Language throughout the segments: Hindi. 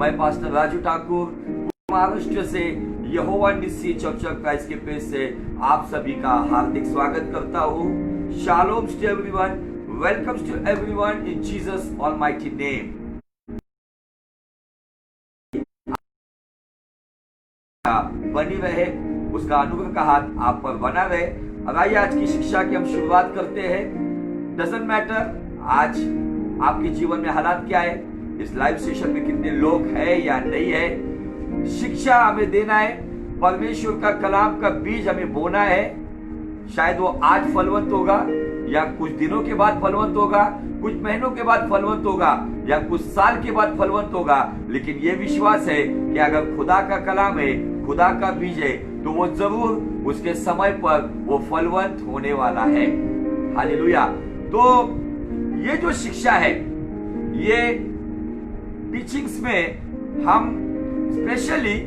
मैं पास्टर राजू ठाकुर महाराष्ट्र से Jehovah Nissi church of Christ के पेज से आप सभी का हार्दिक स्वागत करता हूँ। Shalom to everyone, welcome to everyone in Jesus almighty name. बनी रहे, उसका अनुग्रह का हाथ आप पर बना रहे। अब आइए आज की शिक्षा की हम शुरुआत करते हैं। डजंट मैटर आज आपके जीवन में हालात क्या है, इस लाइव सेशन में कितने लोग हैं या नहीं है, शिक्षा हमें देना है, परमेश्वर का कलाम का बीज हमें बोना है। शायद वो आज फलवंत होगा या कुछ दिनों के बाद फलवंत होगा, कुछ महीनों के बाद फलवंत होगा या कुछ साल के बाद फलवंत होगा, लेकिन ये विश्वास है कि अगर खुदा का कलाम है, खुदा का बीज है, तो वो जरूर उसके समय पर वो फलवंत होने वाला है। हालेलुया। तो ये जो शिक्षा है, ये टीचिंग्स में हम स्पेशली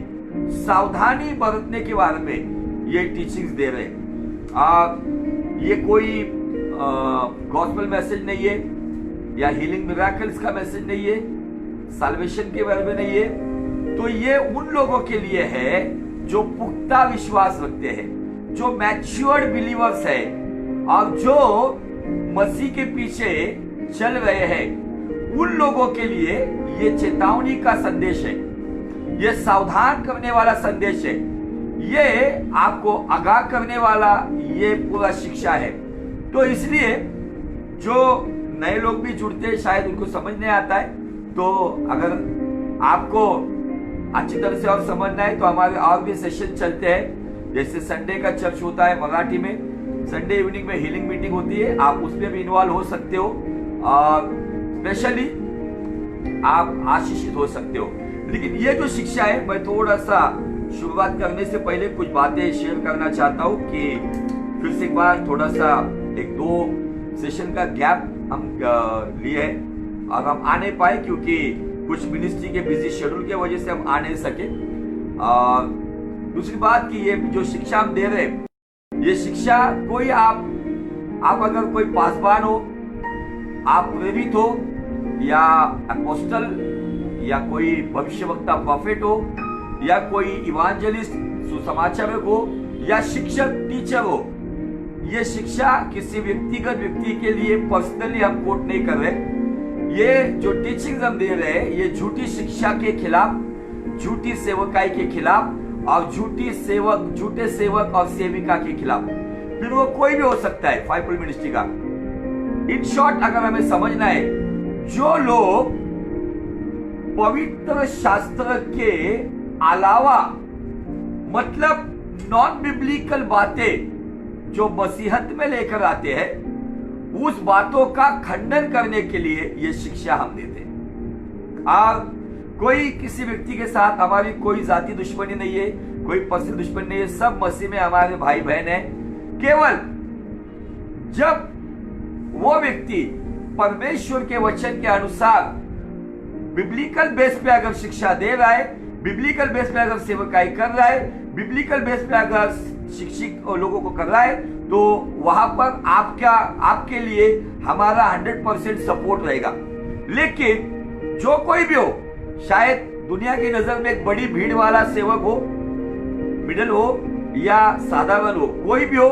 सावधानी बरतने के बारे में ये टीचिंग्स दे रहे हैं। ये कोई गॉस्पेल मैसेज नहीं है या हीलिंग मिरेकल्स का मैसेज नहीं है, साल्वेशन के बारे में नहीं है। तो ये उन लोगों के लिए है जो पुख्ता विश्वास रखते हैं, जो मैच्योर्ड बिलीवर्स है और जो मसीह के पीछे चल रहे हैं। उन लोगों के लिए ये चेतावनी का संदेश है, ये सावधान करने वाला संदेश है, ये आपको आगाह करने वाला ये पूरा शिक्षा है। तो इसलिए जो नए लोग भी जुड़ते हैं, शायद उनको समझ नहीं आता है, तो अगर आपको अच्छी तरह से और समझना है तो हमारे और भी सेशन चलते हैं। जैसे संडे का चर्च होता है मराठी में, संडे इवनिंग में हीलिंग मीटिंग होती है, आप उसमें भी इन्वॉल्व हो सकते हो और स्पेशली आप आशीषित हो सकते हो। लेकिन ये जो शिक्षा है, मैं थोड़ा सा शुरुआत करने से पहले कुछ बातें शेयर करना चाहता हूँ कि फिर से एक बार थोड़ा सा एक दो सेशन का गैप हम लिए हैं और हम आ नहीं पाए क्योंकि कुछ मिनिस्ट्री के बिजी शेड्यूल के वजह से हम आ नहीं सके। दूसरी बात कि ये जो शिक्षा हम दे रहे हैं, ये शिक्षा कोई आप अगर कोई पासवान हो, आप प्रेरित हो या अपोस्टल या कोई भविष्यवक्ता प्रॉफिट हो या कोई इवांजलिस्ट सुसमाचारक हो या शिक्षक टीचर हो, ये शिक्षा किसी व्यक्तिगत व्यक्ति के लिए पर्सनली हम कोट नहीं कर रहे। ये जो टीचिंग हम दे रहे हैं, ये झूठी शिक्षा के खिलाफ, झूठी सेवकाई के खिलाफ और झूठे सेवक और सेविका के खिलाफ, फिर वो कोई भी हो सकता है फाइवफोल्ड मिनिस्ट्री का। इन शॉर्ट अगर हमें समझना है, जो लोग पवित्र शास्त्र के अलावा मतलब नॉन बिब्लिकल बातें जो मसीहत में लेकर आते हैं, उस बातों का खंडन करने के लिए ये शिक्षा हम देते हैं। और कोई किसी व्यक्ति के साथ हमारी कोई जाति दुश्मनी नहीं है, कोई पर्सनल दुश्मनी नहीं है, सब मसीह में हमारे भाई बहन हैं। केवल जब वो व्यक्ति परमेश्वर के वचन के अनुसार बिब्लिकल बेस पे अगर शिक्षा दे रहा है, बिब्लिकल बेस पे अगर सेवकाई कर रहा है, बिब्लिकल बेस पे अगर शिक्षित लोगों को कर रहा है, तो वहां पर आपके लिए हमारा 100% सपोर्ट रहेगा। लेकिन जो कोई भी हो, शायद दुनिया की नजर में एक बड़ी भीड़ वाला सेवक हो, मिडिल हो या साधारण हो, कोई भी हो,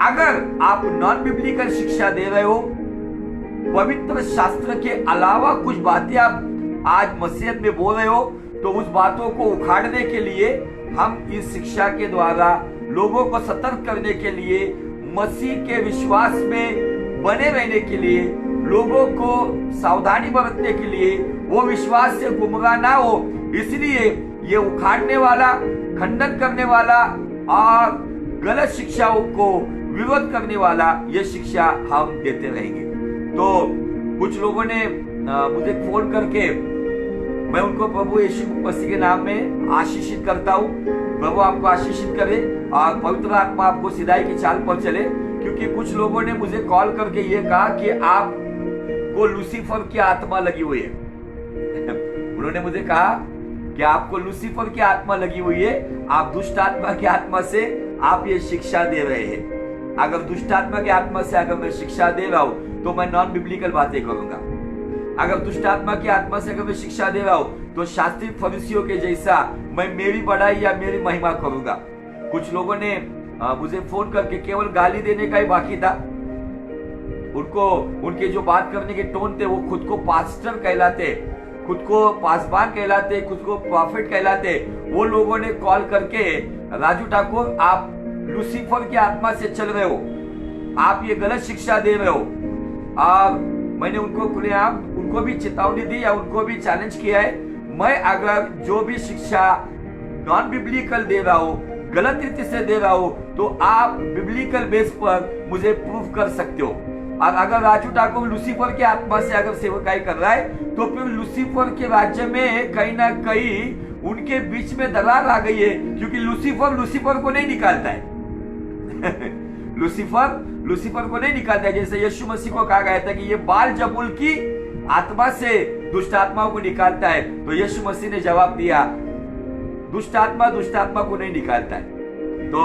अगर आप नॉन बिब्लिकल शिक्षा दे रहे हो, पवित्र शास्त्र के अलावा कुछ बातें आप आज मसीहत में बोल रहे हो, तो उस बातों को उखाड़ने के लिए हम इस शिक्षा के द्वारा लोगों को सतर्क करने के लिए, मसीह के विश्वास में बने रहने के लिए, लोगों को सावधानी बरतने के लिए, वो विश्वास से गुमराह ना हो, इसलिए ये उखाड़ने वाला, खंडन करने वाला और गलत शिक्षाओं को विरोध करने वाला ये शिक्षा हम देते रहेंगे। तो कुछ लोगों ने मुझे फोन करके, मैं उनको प्रभु यीशु मसीह के नाम में आशीषित करता हूँ। प्रभु आपको आशीषित करे और पवित्र आत्मा आपको सिधाई की चाल पर चले, क्योंकि कुछ लोगों ने मुझे कॉल करके ये कहा कि आपको लूसीफर की आत्मा लगी हुई है। उन्होंने मुझे कहा कि आपको लूसीफर की आत्मा लगी हुई है, आप दुष्ट आत्मा की आत्मा से आप ये शिक्षा दे रहे हैं। अगर दुष्ट आत्मा की आत्मा से अगर मैं शिक्षा दे रहा हूं तो मैं नॉन बिब्लिकल बातें करूंगा। अगर दुष्ट आत्मा की आत्मा से अगर मैं शिक्षा दे रहा हूं तो शास्त्री फरीसियों के जैसा मैं मेरी बढ़ाई या मेरी महिमा करूंगा। कुछ लोगों ने मुझे फोन करके केवल गाली देने का ही बाकी था। उनको उनके जो बात करने के टोन थे वो खुद को पास्टर कहलाते, खुद को पासवान कहलाते, खुद को प्रॉफिट कहलाते। वो लोगों ने कॉल करके राजू ठाकुर आप लूसीफर की आत्मा से चल रहे हो, आप ये गलत शिक्षा दे रहे हो। और मैंने उनको खुलेआम उनको भी चेतावनी दी या उनको भी चैलेंज किया है, मैं अगर जो भी शिक्षा नॉन बिब्लिकल दे रहा हूं, गलत रीति से दे रहा हूं, तो आप बिब्लिकल बेस पर मुझे प्रूव कर सकते हो। और अगर राजू ठाकुर लूसीफर की आत्मा से अगर सेवकाई कर रहा है तो फिर लूसीफर के राज्य में कहीं ना कहीं उनके बीच में दरार आ गई है, क्योंकि लूसीफर को नहीं निकालता है। लूसीफर को नहीं निकालता है। जैसे यीशु मसीह को कहा गया था कि ये बाल-जबूल की आत्मा से दुष्ट आत्माओं को निकालता है, तो यीशु मसीह ने जवाब दिया दुष्ट आत्मा को नहीं निकालता है। तो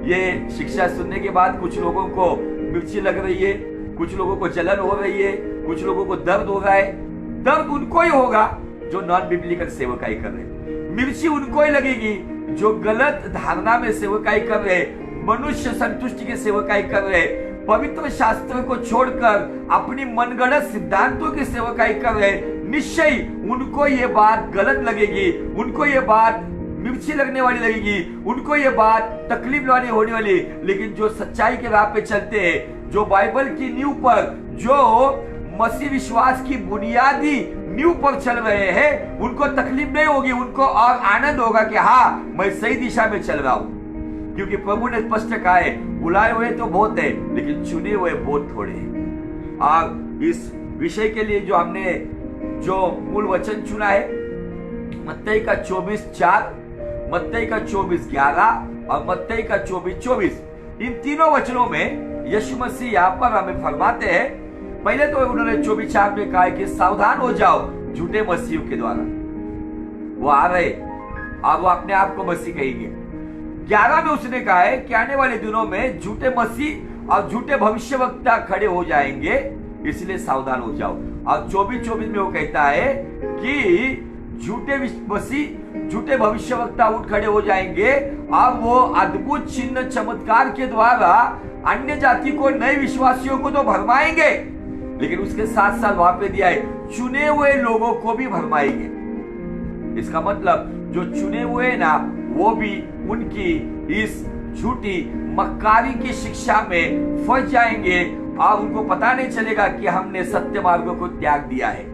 ये शिक्षा सुनने के बाद कुछ लोगों को मिर्ची लग रही है, कुछ लोगों को जलन हो रही है, कुछ लोगों को दर्द हो रहा है। दर्द उनको ही होगा जो नॉन बिब्लिकल सेवकाई कर रहे, मिर्ची उनको ही लगेगी जो गलत धारणा में सेवकाई कर रहे, मनुष्य संतुष्टि की सेवकाई कर रहे, पवित्र शास्त्र को छोड़कर अपनी मनगढ़ंत सिद्धांतों की सेवकाई कर रहे। निश्चय उनको ये बात गलत लगेगी, उनको ये बात मिर्ची लगने वाली लगेगी, उनको ये बात तकलीफ वाली होने वाली। लेकिन जो सच्चाई के राह पे चलते हैं, जो बाइबल की नींव पर, जो मसीह विश्वास की बुनियादी नींव पर चल रहे हैं, उनको तकलीफ नहीं होगी, उनको और आनंद होगा कि हाँ मैं सही दिशा में चल रहा हूं। क्योंकि प्रभु ने स्पष्ट कहा है, बुलाए हुए तो बहुत है लेकिन चुने हुए बहुत थोड़े हैं। और इस विषय के लिए जो हमने जो मूल वचन चुना है, मत्ती का 24:4, मत्ती का 24:11 और मत्ती का 24:24, इन तीनों वचनों में यीशु मसीह यहाँ पर हमें फरमाते हैं। पहले तो उन्होंने 24:4 में कहा है कि सावधान हो जाओ झूठे मसीहों के द्वारा, वो आ रहे और वो अपने आप को मसीह कहेंगे। 11 में उसने कहा है कि आने वाले दिनों में झूठे मसीह और झूठे भविष्यवक्ता खड़े हो जाएंगे, इसलिए सावधान हो जाओ। और 24:24 में वो कहता है कि झूठे मसीह, झूठे भविष्यवक्ता उठ खड़े हो जाएंगे और वो अद्भुत चिन्ह चमत्कार के द्वारा अन्य जाति को, नए विश्वासियों को तो भरमाएंगे, लेकिन उसके साथ साथ वहां पे दिया है चुने हुए लोगों को भी भरमाएंगे। इसका मतलब जो चुने हुए ना, वो भी उनकी इस झूठी मक्कारी की शिक्षा में फंस जाएंगे और उनको पता नहीं चलेगा कि हमने सत्य मार्गों को त्याग दिया है।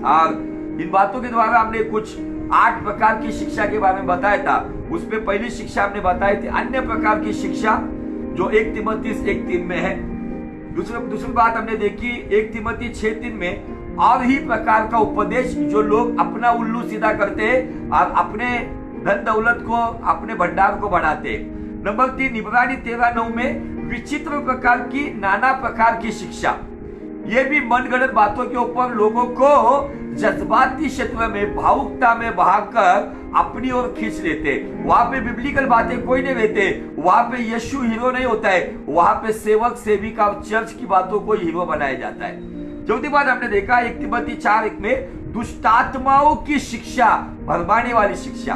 और इन बातों के द्वारा हमने कुछ 8 प्रकार की शिक्षा के बारे में बताया था। उसमें पहली शिक्षा हमने बताई थी अन्य प्रकार की शिक्षा, जो 1 तीमुथी 1:3 में है। दूसरी बात हमने देखी 1 तीमुथी 6:3 में, और ही प्रकार का उपदेश जो लोग अपना उल्लू सीधा करते हैं और अपने धन दौलत को, अपने भंडार को बढ़ाते हैं। नंबर 3 इब्रानी 13:9 में विचित्र प्रकार की, नाना प्रकार की शिक्षा। ये भी मनगढ़ंत बातों के ऊपर लोगों को जज्बाती क्षेत्र में, भावुकता में बहाकर अपनी ओर खींच लेते। वहां पे बिब्लिकल बातें कोई नहीं रहते, वहां पे यीशु हीरो नहीं होता है, वहां पे सेवक, सेविका और चर्च की बातों को हीरो बनाया जाता है। चौथी बात हमने देखा 1 तीमुथी 4:1 में दुष्टात्माओं की शिक्षा, भरमाने वाली शिक्षा,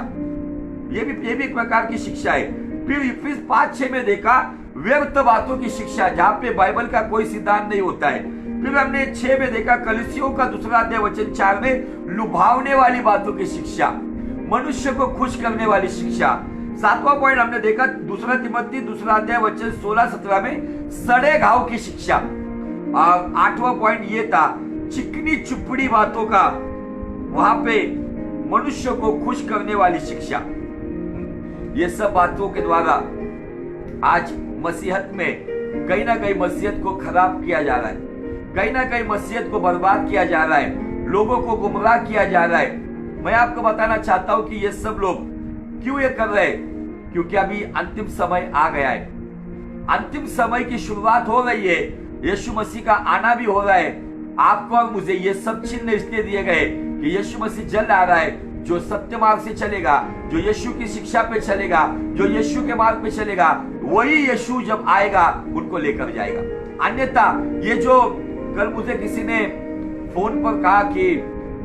ये भी एक प्रकार की शिक्षा है। फिर 5-6 में देखा व्यर्थ बातों की शिक्षा, जहां पे बाइबल का कोई सिद्धांत नहीं होता है। फिर हमने 6 में देखा कलीसियों का 2 अध्याय वचन 4 में लुभावने वाली बातों की शिक्षा, मनुष्य को खुश करने वाली शिक्षा। 7वां पॉइंट हमने देखा 2 तीमुथी 2 अध्याय वचन 16-17 में सड़े घाव की शिक्षा। और 8वां पॉइंट ये था चिकनी चुपड़ी बातों का, वहां पे मनुष्य को खुश करने वाली शिक्षा। ये सब बातों के द्वारा आज मसीहत में कहीं ना कहीं मसीहत को खराब किया जा रहा है, कहीं ना कहीं मसीहत को बर्बाद किया जा रहा है, लोगों को गुमराह किया जा रहा है। मैं आपको बताना चाहता हूं कि ये सब लोग क्यों ये कर रहे हैं, क्योंकि अभी अंतिम समय आ गया है, अंतिम समय की शुरुआत हो रही है, यीशु मसीह का आना भी हो रहा है। आपको और मुझे ये सब चिन्ह इसलिए दिए गए कि यीशु मसीह जल्द आ रहा है। जो सत्य मार्ग से चलेगा, जो यीशु की शिक्षा पे चलेगा, जो यीशु के मार्ग पे चलेगा, वही यीशु जब आएगा उनको लेकर जाएगा। अन्यथा ये जो कल मुझे किसी ने फोन पर कहा कि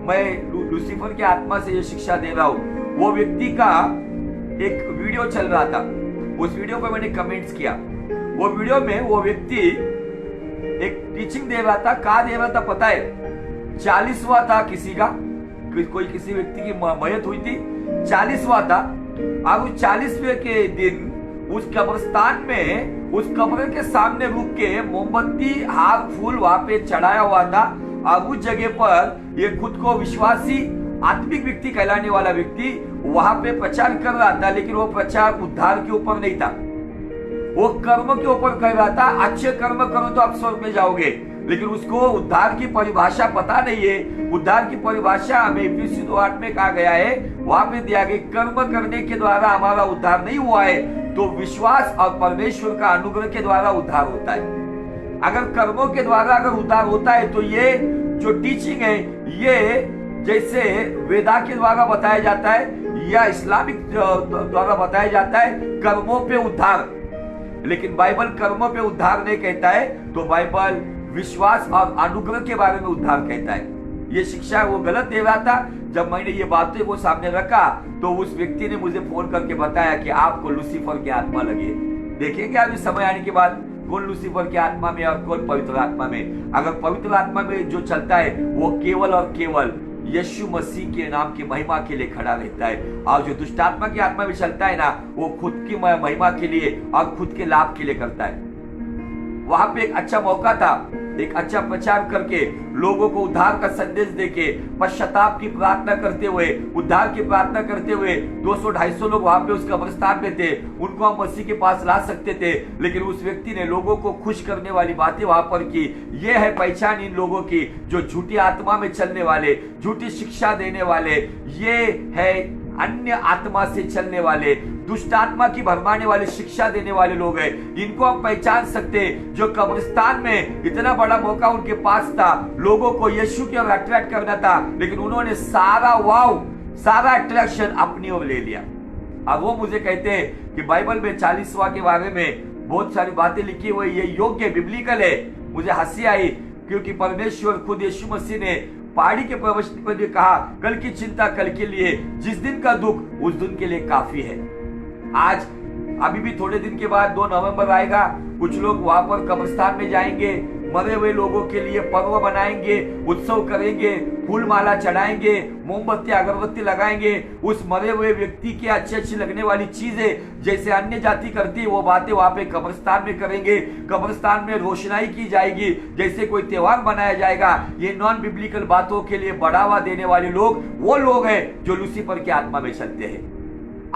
मैं लूसीफर की आत्मा से ये शिक्षा दे रहा हूं, वो व्यक्ति का एक वीडियो चल रहा था। उस वीडियो पर मैंने कमेंट्स किया। वो वीडियो में वो व्यक्ति एक टीचिंग दे रहा था। कहा दे रहा था पता है? 40वां था किसी का, कोई किसी व्यक्ति की मयत हुई थी, 40वां था। अब उस 40वें के दिन उस कब्रिस्तान में, उस कब्र के सामने रुक के मोमबत्ती, हार, फूल वहां पे चढ़ाया हुआ था। अब उस जगह पर ये खुद को विश्वासी आत्मिक व्यक्ति कहलाने वाला व्यक्ति वहां पे प्रचार कर रहा था, लेकिन वो प्रचार उद्धार के ऊपर नहीं था, वो कर्म के ऊपर कह रहा था। अच्छे कर्म करो तो आप स्वर्ग में जाओगे, लेकिन उसको उद्धार की परिभाषा पता नहीं है। उद्धार की परिभाषा हमें इफिसी 2:8 में कहा गया है, वहां पे दिया गया कर्म करने के द्वारा हमारा उद्धार नहीं हुआ है, तो विश्वास और परमेश्वर का अनुग्रह के द्वारा उद्धार होता है। अगर कर्मों के द्वारा अगर उद्धार होता है तो ये जो टीचिंग है, ये जैसे वेदा के द्वारा बताया जाता है या इस्लामिक द्वारा बताया जाता है कर्मों पे उद्धार, लेकिन बाइबल कर्मों पे उद्धार नहीं कहता है, तो बाइबल विश्वास और अनुग्रह के बारे में उद्धार कहता है। ये शिक्षा वो गलत दे रहा था। जब मैंने ये बातें वो सामने रखा तो उस व्यक्ति ने मुझे फोन करके बताया कि आपको लूसीफर की आत्मा लगी। देखेंगे अभी समय आने के बाद कौन लूसीफर की आत्मा में और कौन पवित्र आत्मा में। अगर पवित्र आत्मा में जो चलता है वो केवल और केवल यीशु मसीह के नाम की महिमा के लिए खड़ा रहता है, और जो दुष्ट आत्मा की आत्मा में चलता है ना, वो खुद की महिमा के लिए और खुद के लाभ के लिए करता है। वहां पे एक अच्छा मौका था, एक अच्छा प्रचार करके लोगों को उद्धार का संदेश देके पश्चाताप की प्रार्थना करते हुए, उद्धार की प्रार्थना करते हुए 200-250 लोग वहां पे उस कब्रिस्तान में थे, उनको हम मसीह के पास ला सकते थे। लेकिन उस व्यक्ति ने लोगों को खुश करने वाली बातें वहां पर की। ये है पहचान इन लोगों की जो झूठी आत्मा में चलने वाले, झूठी शिक्षा देने वाले, ये है अन्य आत्मा से चलने वाले, दुष्ट आत्मा की भरमाने वाले, शिक्षा देने वाले लोग हैं। इनको हम पहचान सकते हैं। जो कब्रिस्तान में इतना बड़ा मौका उनके पास था, लोगों को यीशु की ओर अट्रैक्ट करना था, लेकिन उन्होंने सारा अट्रैक्शन अपनी ओर ले लिया। अब वो मुझे कहते हैं कि बाइबल में 40वां के बारे में बहुत सारी बातें लिखी हुई, ये योग्य बिब्लिकल है। मुझे हंसी आई क्योंकि परमेश्वर खुद यीशु मसीह ने पहाड़ी के प्रवचन पर भी कहा, कल की चिंता कल के लिए, जिस दिन का दुख उस दिन के लिए काफी है। आज अभी भी थोड़े दिन के बाद 2 नवंबर आएगा, कुछ लोग वहां पर कब्रिस्तान में जाएंगे, मरे हुए लोगों के लिए पर्व बनाएंगे, उत्सव करेंगे, फूल माला चढ़ाएंगे, मोमबत्ती अगरबत्ती लगाएंगे। उस मरे हुए व्यक्ति की अच्छी लगने वाली चीजें जैसे अन्य जाति करती है वो बातें वहां पे कब्रिस्तान में करेंगे। कब्रिस्तान में रोशनाई की जाएगी, जैसे कोई त्योहार मनाया जाएगा। ये नॉन बिब्लिकल बातों के लिए बढ़ावा देने वाले लोग वो लोग हैं जो लूसीफर की आत्मा में चलते हैं।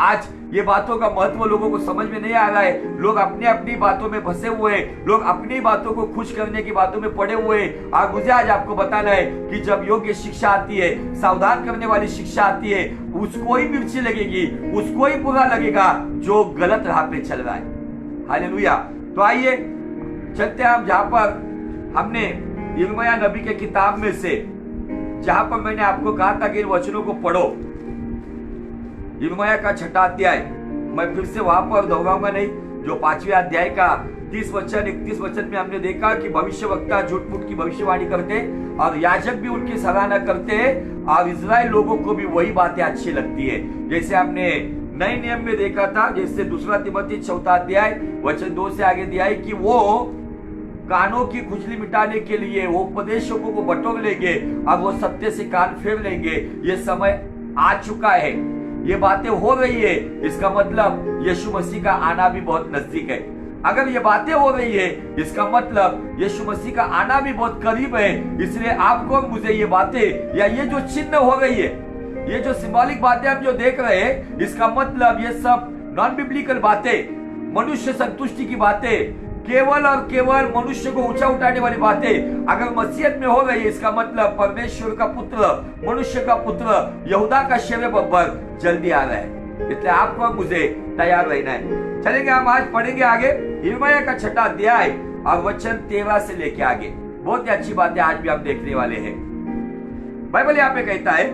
आज ये बातों का महत्व लोगों को समझ में नहीं आ रहा है। लोग अपनी अपनी बातों में फंसे हुए हैं, लोग अपनी बातों को खुश करने की बातों में पड़े हुए हैं। और मुझे आज आपको बताना है कि जब योग्य शिक्षा आती है, सावधान करने वाली शिक्षा आती है, उसको ही मिर्ची लगेगी, उसको ही बुरा लगेगा जो गलत राह पे चल रहा है। हालेलुया। तो आइए चलते हैं हम जहां पर हमने यिर्मयाह नबी के किताब में से, जहां पर मैंने आपको कहा था कि इन वचनों को पढ़ो, यिर्मयाह का 6वां अध्याय। मैं फिर से वहां पर दोहराऊंगा नहीं, जो 5वें अध्याय का 30 वचन 31 वचन में हमने देखा कि भविष्यवक्ता झूठ-मूठ की भविष्यवाणी करते और याजक भी उनकी सराहना करते हैं, और इजराइल लोगों को भी वही बातें अच्छी लगती है। जैसे हमने नए नियम में देखा था, जैसे 2 तिमोथी 4वां अध्याय वचन 2 से आगे दिया है कि वो कानों की खुजली मिटाने के लिए वो उपदेशकों को बटोर लेंगे और वो सत्य से कान फेर लेंगे। ये समय आ चुका है, ये बातें हो रही है, इसका मतलब यीशु मसीह का आना भी बहुत नजदीक है। अगर ये बातें हो रही है, इसका मतलब यीशु मसीह का आना भी बहुत करीब है। इसलिए आपको मुझे ये बातें या ये जो चिन्ह हो रही है, ये जो सिंबॉलिक बातें हम जो देख रहे हैं, इसका मतलब ये सब नॉन बिब्लिकल बातें, मनुष्य संतुष्टि की बातें, केवल और केवल मनुष्य को ऊंचा उठाने वाली बातें अगर मसीहत में हो रही है, इसका मतलब परमेश्वर का पुत्र, मनुष्य का पुत्र, यहूदा का शेरे बब्बर जल्दी आ रहा है। इसलिए आपको मुझे तैयार रहना है। चलेंगे हम आज पढ़ेंगे आगे यिर्मयाह का 6वां अध्याय और वचन 13 से लेके आगे। बहुत ही अच्छी बातें आज भी हम देखने वाले हैं। बाइबल यहाँ पे कहता है,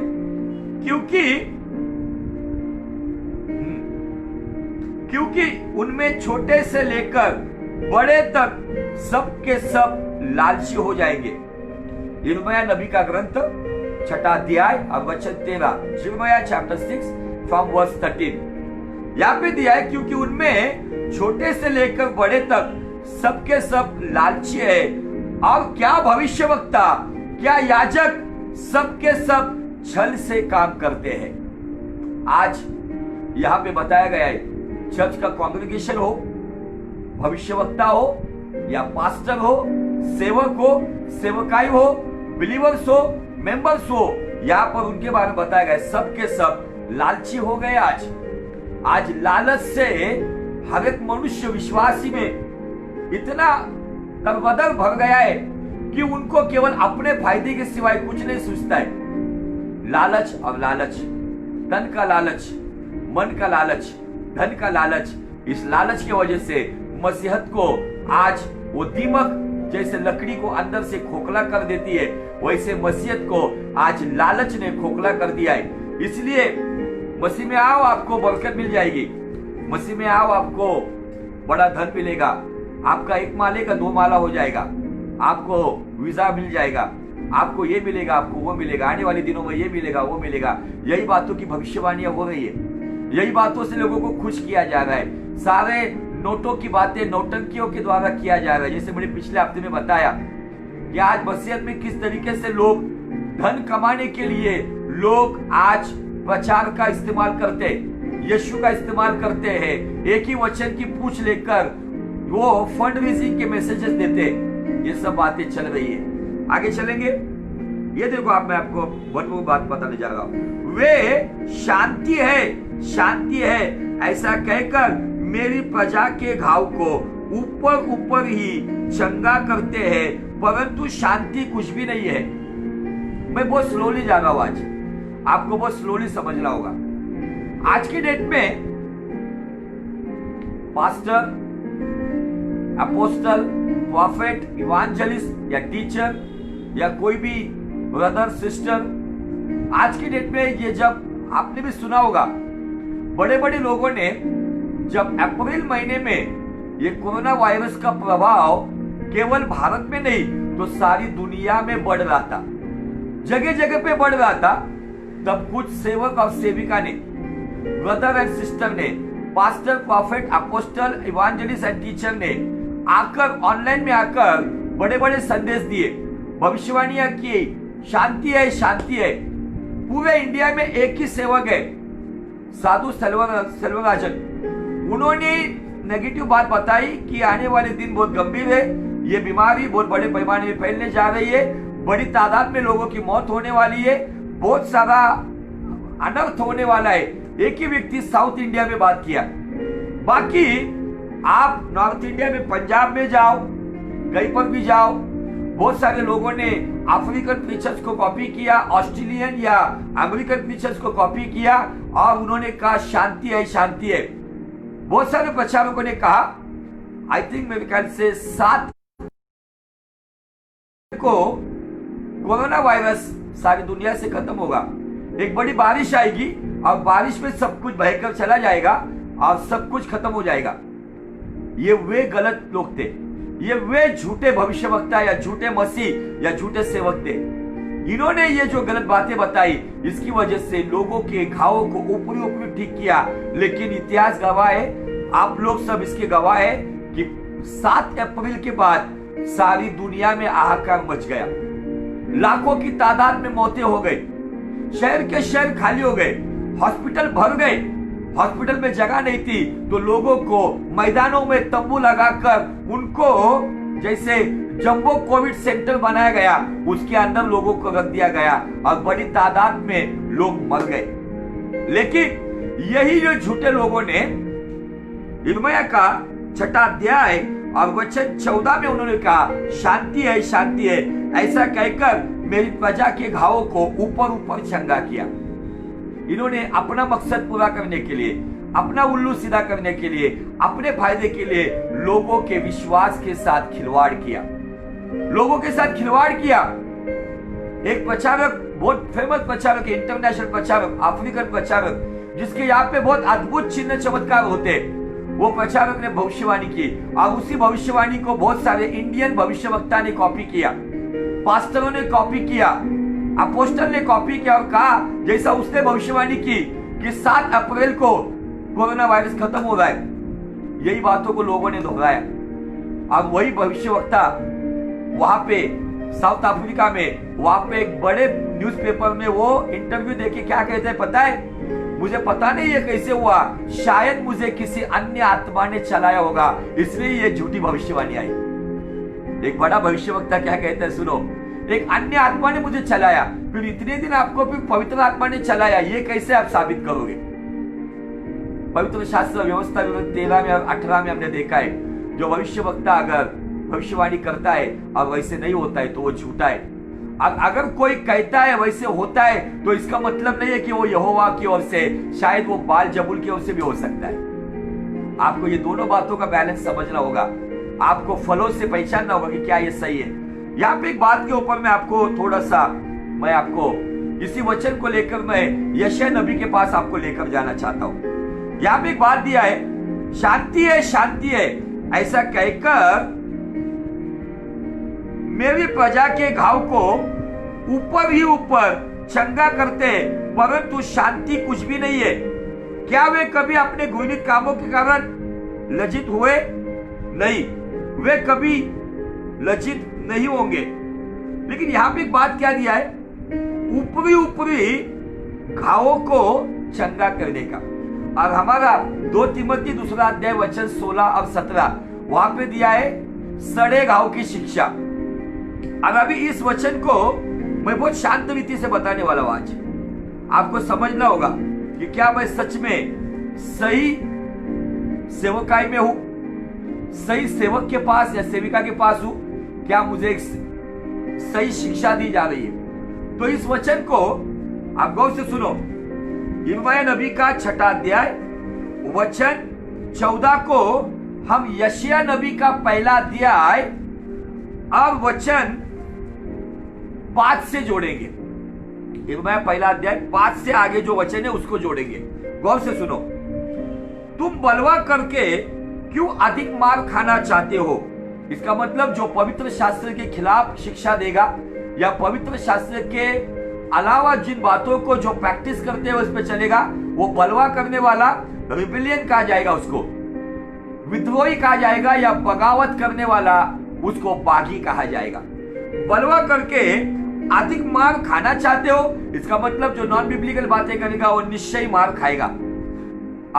क्योंकि उनमें छोटे से लेकर बड़े तक सब के सब लालची हो जाएंगे। यिर्मयाह नबी का ग्रंथ 6 अध्याय और वचन 13, यिर्मयाह चैप्टर 6 फ्रॉम वर्स 13। यहाँ पे दिया है, क्योंकि उनमें छोटे से लेकर बड़े तक सबके सब लालची है, और क्या भविष्यवक्ता, क्या याजक, सबके सब छल से काम करते हैं। आज यहाँ पे बताया गया है, चर्च का कांग्रेगेशन हो, भविष्यवक्ता हो या पास्टर हो, सेवक हो, सेवकाई हो, बिलीवर्स हो, मेंबर्स हो, यहाँ पर उनके बारे में बताया गया, सबके सब लालची हो गए। आज लालच से हर एक मनुष्य विश्वासी में इतना तरबदर भर गया है कि उनको केवल अपने फायदे के सिवाय कुछ नहीं सोचता है। लालच और लालच, तन का लालच, मन का लालच, धन का लालच, इस लालच की वजह से मसीहत को आज वो दीमक जैसे लकड़ी को अंदर से खोखला कर देती है, वैसे मसीहत को आज लालच ने खोखला कर दिया है। इसलिए मसीह में आओ, आपको बरकत मिल जाएगी। मसीह में आओ, आपको बड़ा धन मिलेगा, आपका 1 माले का 2 माला हो जाएगा, आपको वीजा मिल जाएगा, आपको ये मिलेगा, आपको वो मिलेगा, आने वाले दिनों में ये मिलेगा, वो मिलेगा। यही बातों की भविष्यवाणियां हो रही है, यही बातों से लोगों को खुश किया जा रहा है। सारे नोटों की बातें नौटंकियों के द्वारा किया जा रहा है। जैसे मैंने पिछले हफ्ते में बताया कि आज मसीहत में किस तरीके से लोग धन कमाने के लिए लोग आज प्रचार का इस्तेमाल करते, यीशु का इस्तेमाल करते हैं, एक ही वचन की पूछ लेकर वो फंड रेजिंग के मैसेजेस देते। ये सब बातें चल रही है। आगे चलेंगे, ये देखो, मैं आपको बहुत बात बताने जा रहा हूं। वे शांति है, शांति है ऐसा कहकर मेरी प्रजा के घाव को ऊपर ऊपर ही चंगा करते हैं, परंतु शांति कुछ भी नहीं है। मैं बहुत स्लोली जा रहा हूं, आज आपको बहुत स्लोली समझना होगा। आज की डेट में पास्टर, अपोस्टल, प्रॉफेट, इवांजेलिस्ट या टीचर या कोई भी ब्रदर सिस्टर, आज की डेट में ये, जब आपने भी सुना होगा, बड़े बड़े लोगों ने जब अप्रैल महीने में ये कोरोना वायरस का प्रभाव केवल भारत में नहीं तो सारी दुनिया में बढ़ रहा था, जगह जगह पे बढ़ रहा था, तब कुछ सेवक और सेविका ने, ब्रदर एंड सिस्टर ने, pastor, prophet, apostle, evangelist and teacher ने आकर, ऑनलाइन में आकर बड़े बड़े संदेश दिए, भविष्यवाणियां की, शांति है, शांति है। पूरे इंडिया में एक ही सेवक है, साधु सेल्वराजन। उन्होंने नेगेटिव बात बताई कि आने वाले दिन बहुत गंभीर है, ये बीमारी बहुत बड़े पैमाने में फैलने जा रही है, बड़ी तादाद में लोगों की मौत होने वाली है, बहुत सारा अनर्थ होने वाला है। एक ही व्यक्ति साउथ इंडिया में बात किया, बाकी आप नॉर्थ इंडिया में, पंजाब में जाओ, कहीं पर भी जाओ, बहुत सारे लोगों ने अफ्रीकन प्रीचर्स को कॉपी किया, ऑस्ट्रेलियन या अमेरिकन प्रीचर्स को कॉपी किया, और उन्होंने कहा शांति है, शांति है। बहुत सारे प्रचारकों ने कहा, आई थिंक मेरे ख्याल से 7 को कोरोना वायरस सारी दुनिया से खत्म होगा, एक बड़ी बारिश आएगी और बारिश में सब कुछ बहकर चला जाएगा और सब कुछ खत्म हो जाएगा। ये वे गलत लोग थे, ये वे झूठे भविष्यवक्ता या झूठे मसीह या झूठे सेवक थे। इन्होंने ये जो गलत बातें बताई, इसकी वजह से लोगों के घावों को ऊपरी ऊपरी ठीक किया। लेकिन इतिहास गवाह है, आप लोग सब इसके गवाह है कि 7 अप्रैल के बाद सारी दुनिया में हाहाकार मच गया, लाखों की तादाद में मौतें हो गई, शहर के शहर खाली हो गए, हॉस्पिटल भर गए, हॉस्पिटल में जगह नहीं थी तो लोगों को मैदानों में तंबू लगाकर उनको जैसे जंबो कोविड सेंटर बनाया गया, उसके अंदर लोगों को रख दिया गया और बड़ी तादाद में लोग मर गए। लेकिन यही जो झूठे लोगों ने यिर्मयाह का 6 अध्याय और वचन 14 में उन्होंने कहा शांति है, शांति है ऐसा कहकर मेरी प्रजा के घावों को ऊपर ऊपर चंगा किया। इन्होंने अपना मकसद पूरा करने के लिए, अपना उल्लू सीधा करने के लिए, अपने फायदे के लिए लोगों के विश्वास के साथ खिलवाड़ किया, लोगों के साथ खिलवाड़ किया। एक प्रचारक, बहुत फेमस प्रचारक, इंटरनेशनल प्रचारक, अफ्रीकन प्रचारक, जिसके यहाँ पे बहुत अद्भुत चिन्ह चमत्कार होते, वो प्रचारक ने भविष्यवाणी की और उसी भविष्यवाणी को बहुत सारे इंडियन भविष्यवक्ता ने कॉपी किया। पास्टरों ने कॉपी किया, अपोस्टल ने कॉपी किया और कहा जैसा उसने भविष्यवाणी की कि 7 अप्रैल को कोरोना वायरस खत्म हो रहा है, यही बातों को लोगों ने दोहराया। और वही भविष्यवक्ता वहां पे साउथ अफ्रीका में, वहां पे एक बड़े न्यूज़पेपर में वो इंटरव्यू देके क्या कहते हैं पता है? मुझे पता नहीं ये कैसे हुआ, शायद मुझे किसी अन्य आत्मा ने चलाया होगा, इसलिए ये झूठी भविष्यवाणी आई। एक बड़ा भविष्यवक्ता क्या कहता है सुनो, एक अन्य आत्मा ने मुझे चलाया, फिर इतने दिन आपको फिर पवित्र आत्मा ने चलाया, ये कैसे आप साबित करोगे? पवित्र शास्त्र व्यवस्था 13 में और 18 में हमने देखा है, जो भविष्यवक्ता अगर भविष्यवाणी करता है और वैसे नहीं होता है तो वो झूठा है। अगर कोई कहता है वैसे होता है तो इसका मतलब नहीं है कि वो यहोवा की ओर से, शायद वो बाल जबूल की ओर से भी हो सकता है। आपको ये दोनों बातों का बैलेंस समझना होगा, आपको फलों से पहचानना होगा कि क्या ये सही है। यहाँ पे एक बात के ऊपर मैं आपको थोड़ा सा, मैं आपको इसी वचन को लेकर मैं यशायाह नबी के पास आपको लेकर जाना चाहता हूं। यहाँ पे एक बात दिया है, शांति है शांति है ऐसा कहकर मेरी प्रजा के घाव को ऊपर ही ऊपर चंगा करते हैं, परंतु शांति कुछ भी नहीं है। क्या वे कभी अपने घृणित कामों के कारण लज्जित हुए? नहीं, वे कभी लज्जित नहीं होंगे। लेकिन यहां पे एक बात क्या दिया है, ऊपरी ऊपरी घावों को चंगा करने का। और हमारा 2 तिमोथी 2 अध्याय वचन 16 और 17 वहां पे दिया है सड़े घाव की शिक्षा। अब अभी इस वचन को मैं बहुत शांत रीति से बताने वाला हूं। आज आपको समझना होगा कि क्या मैं सच में सही सेवकाई में हूं, सही सेवक के पास या सेविका के पास हूं, क्या मुझे एक सही शिक्षा दी जा रही है? तो इस वचन को आप गौर से सुनो। यिर्मयाह नबी का 6 अध्याय वचन 14 को हम यशायाह नबी का 1 अध्याय और वचन 5 से जोड़ेंगे। यिर्मयाह 1 अध्याय 5 से आगे जो वचन है उसको जोड़ेंगे। गौर से सुनो। तुम बलवा करके क्यों अधिक मार खाना चाहते हो? इसका मतलब जो पवित्र शास्त्र के खिलाफ शिक्षा देगा या पवित्र शास्त्र के अलावा जिन बातों को जो प्रैक्टिस करते हैं उस पर चलेगा, वो बलवा करने वाला, रिबेलियन कहा जाएगा उसको, विद्रोही कहा जाएगा, या बगावत करने वाला उसको बागी कहा जाएगा। बलवा करके अधिक मार खाना चाहते हो, इसका मतलब जो नॉन बिब्लिकल बातें करेगा वो निश्चय मार खाएगा।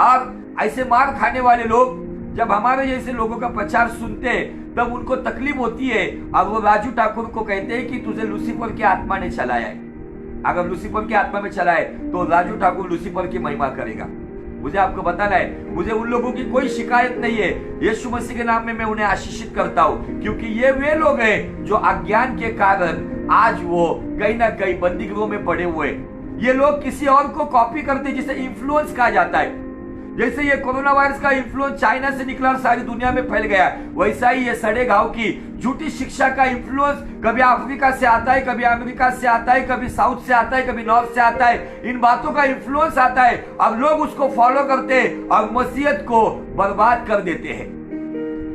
और ऐसे मार खाने वाले लोग जब हमारे जैसे लोगों का प्रचार सुनते हैं तब उनको तकलीफ होती है, और वो राजू ठाकुर को कहते हैं कि तुझे लूसीफर की आत्मा ने चलाया है। अगर लूसीफर की आत्मा में चलाए तो राजू ठाकुर लूसीफर की महिमा करेगा। मुझे आपको बताना है, मुझे उन लोगों की कोई शिकायत नहीं है। यीशु मसीह के नाम में मैं उन्हें आशीषित करता हूं, क्योंकि ये वे लोग हैं जो अज्ञान के कारण आज वो कहीं ना कहीं बंदीगृहों में पड़े हुए। ये लोग किसी और को कॉपी करते, जिसे इन्फ्लुएंस कहा जाता है। जैसे ये कोरोना वायरस का इन्फ्लुएंस चाइना से निकला और सारी दुनिया में फैल गया, वैसा ही ये सड़े घाव की झूठी शिक्षा का इन्फ्लुएंस कभी अफ्रीका से आता है, कभी अमेरिका से आता है, कभी साउथ से आता है, कभी नॉर्थ से आता है। इन बातों का इन्फ्लुएंस आता है, अब लोग उसको फॉलो करते हैं और मसीहत को बर्बाद कर देते हैं।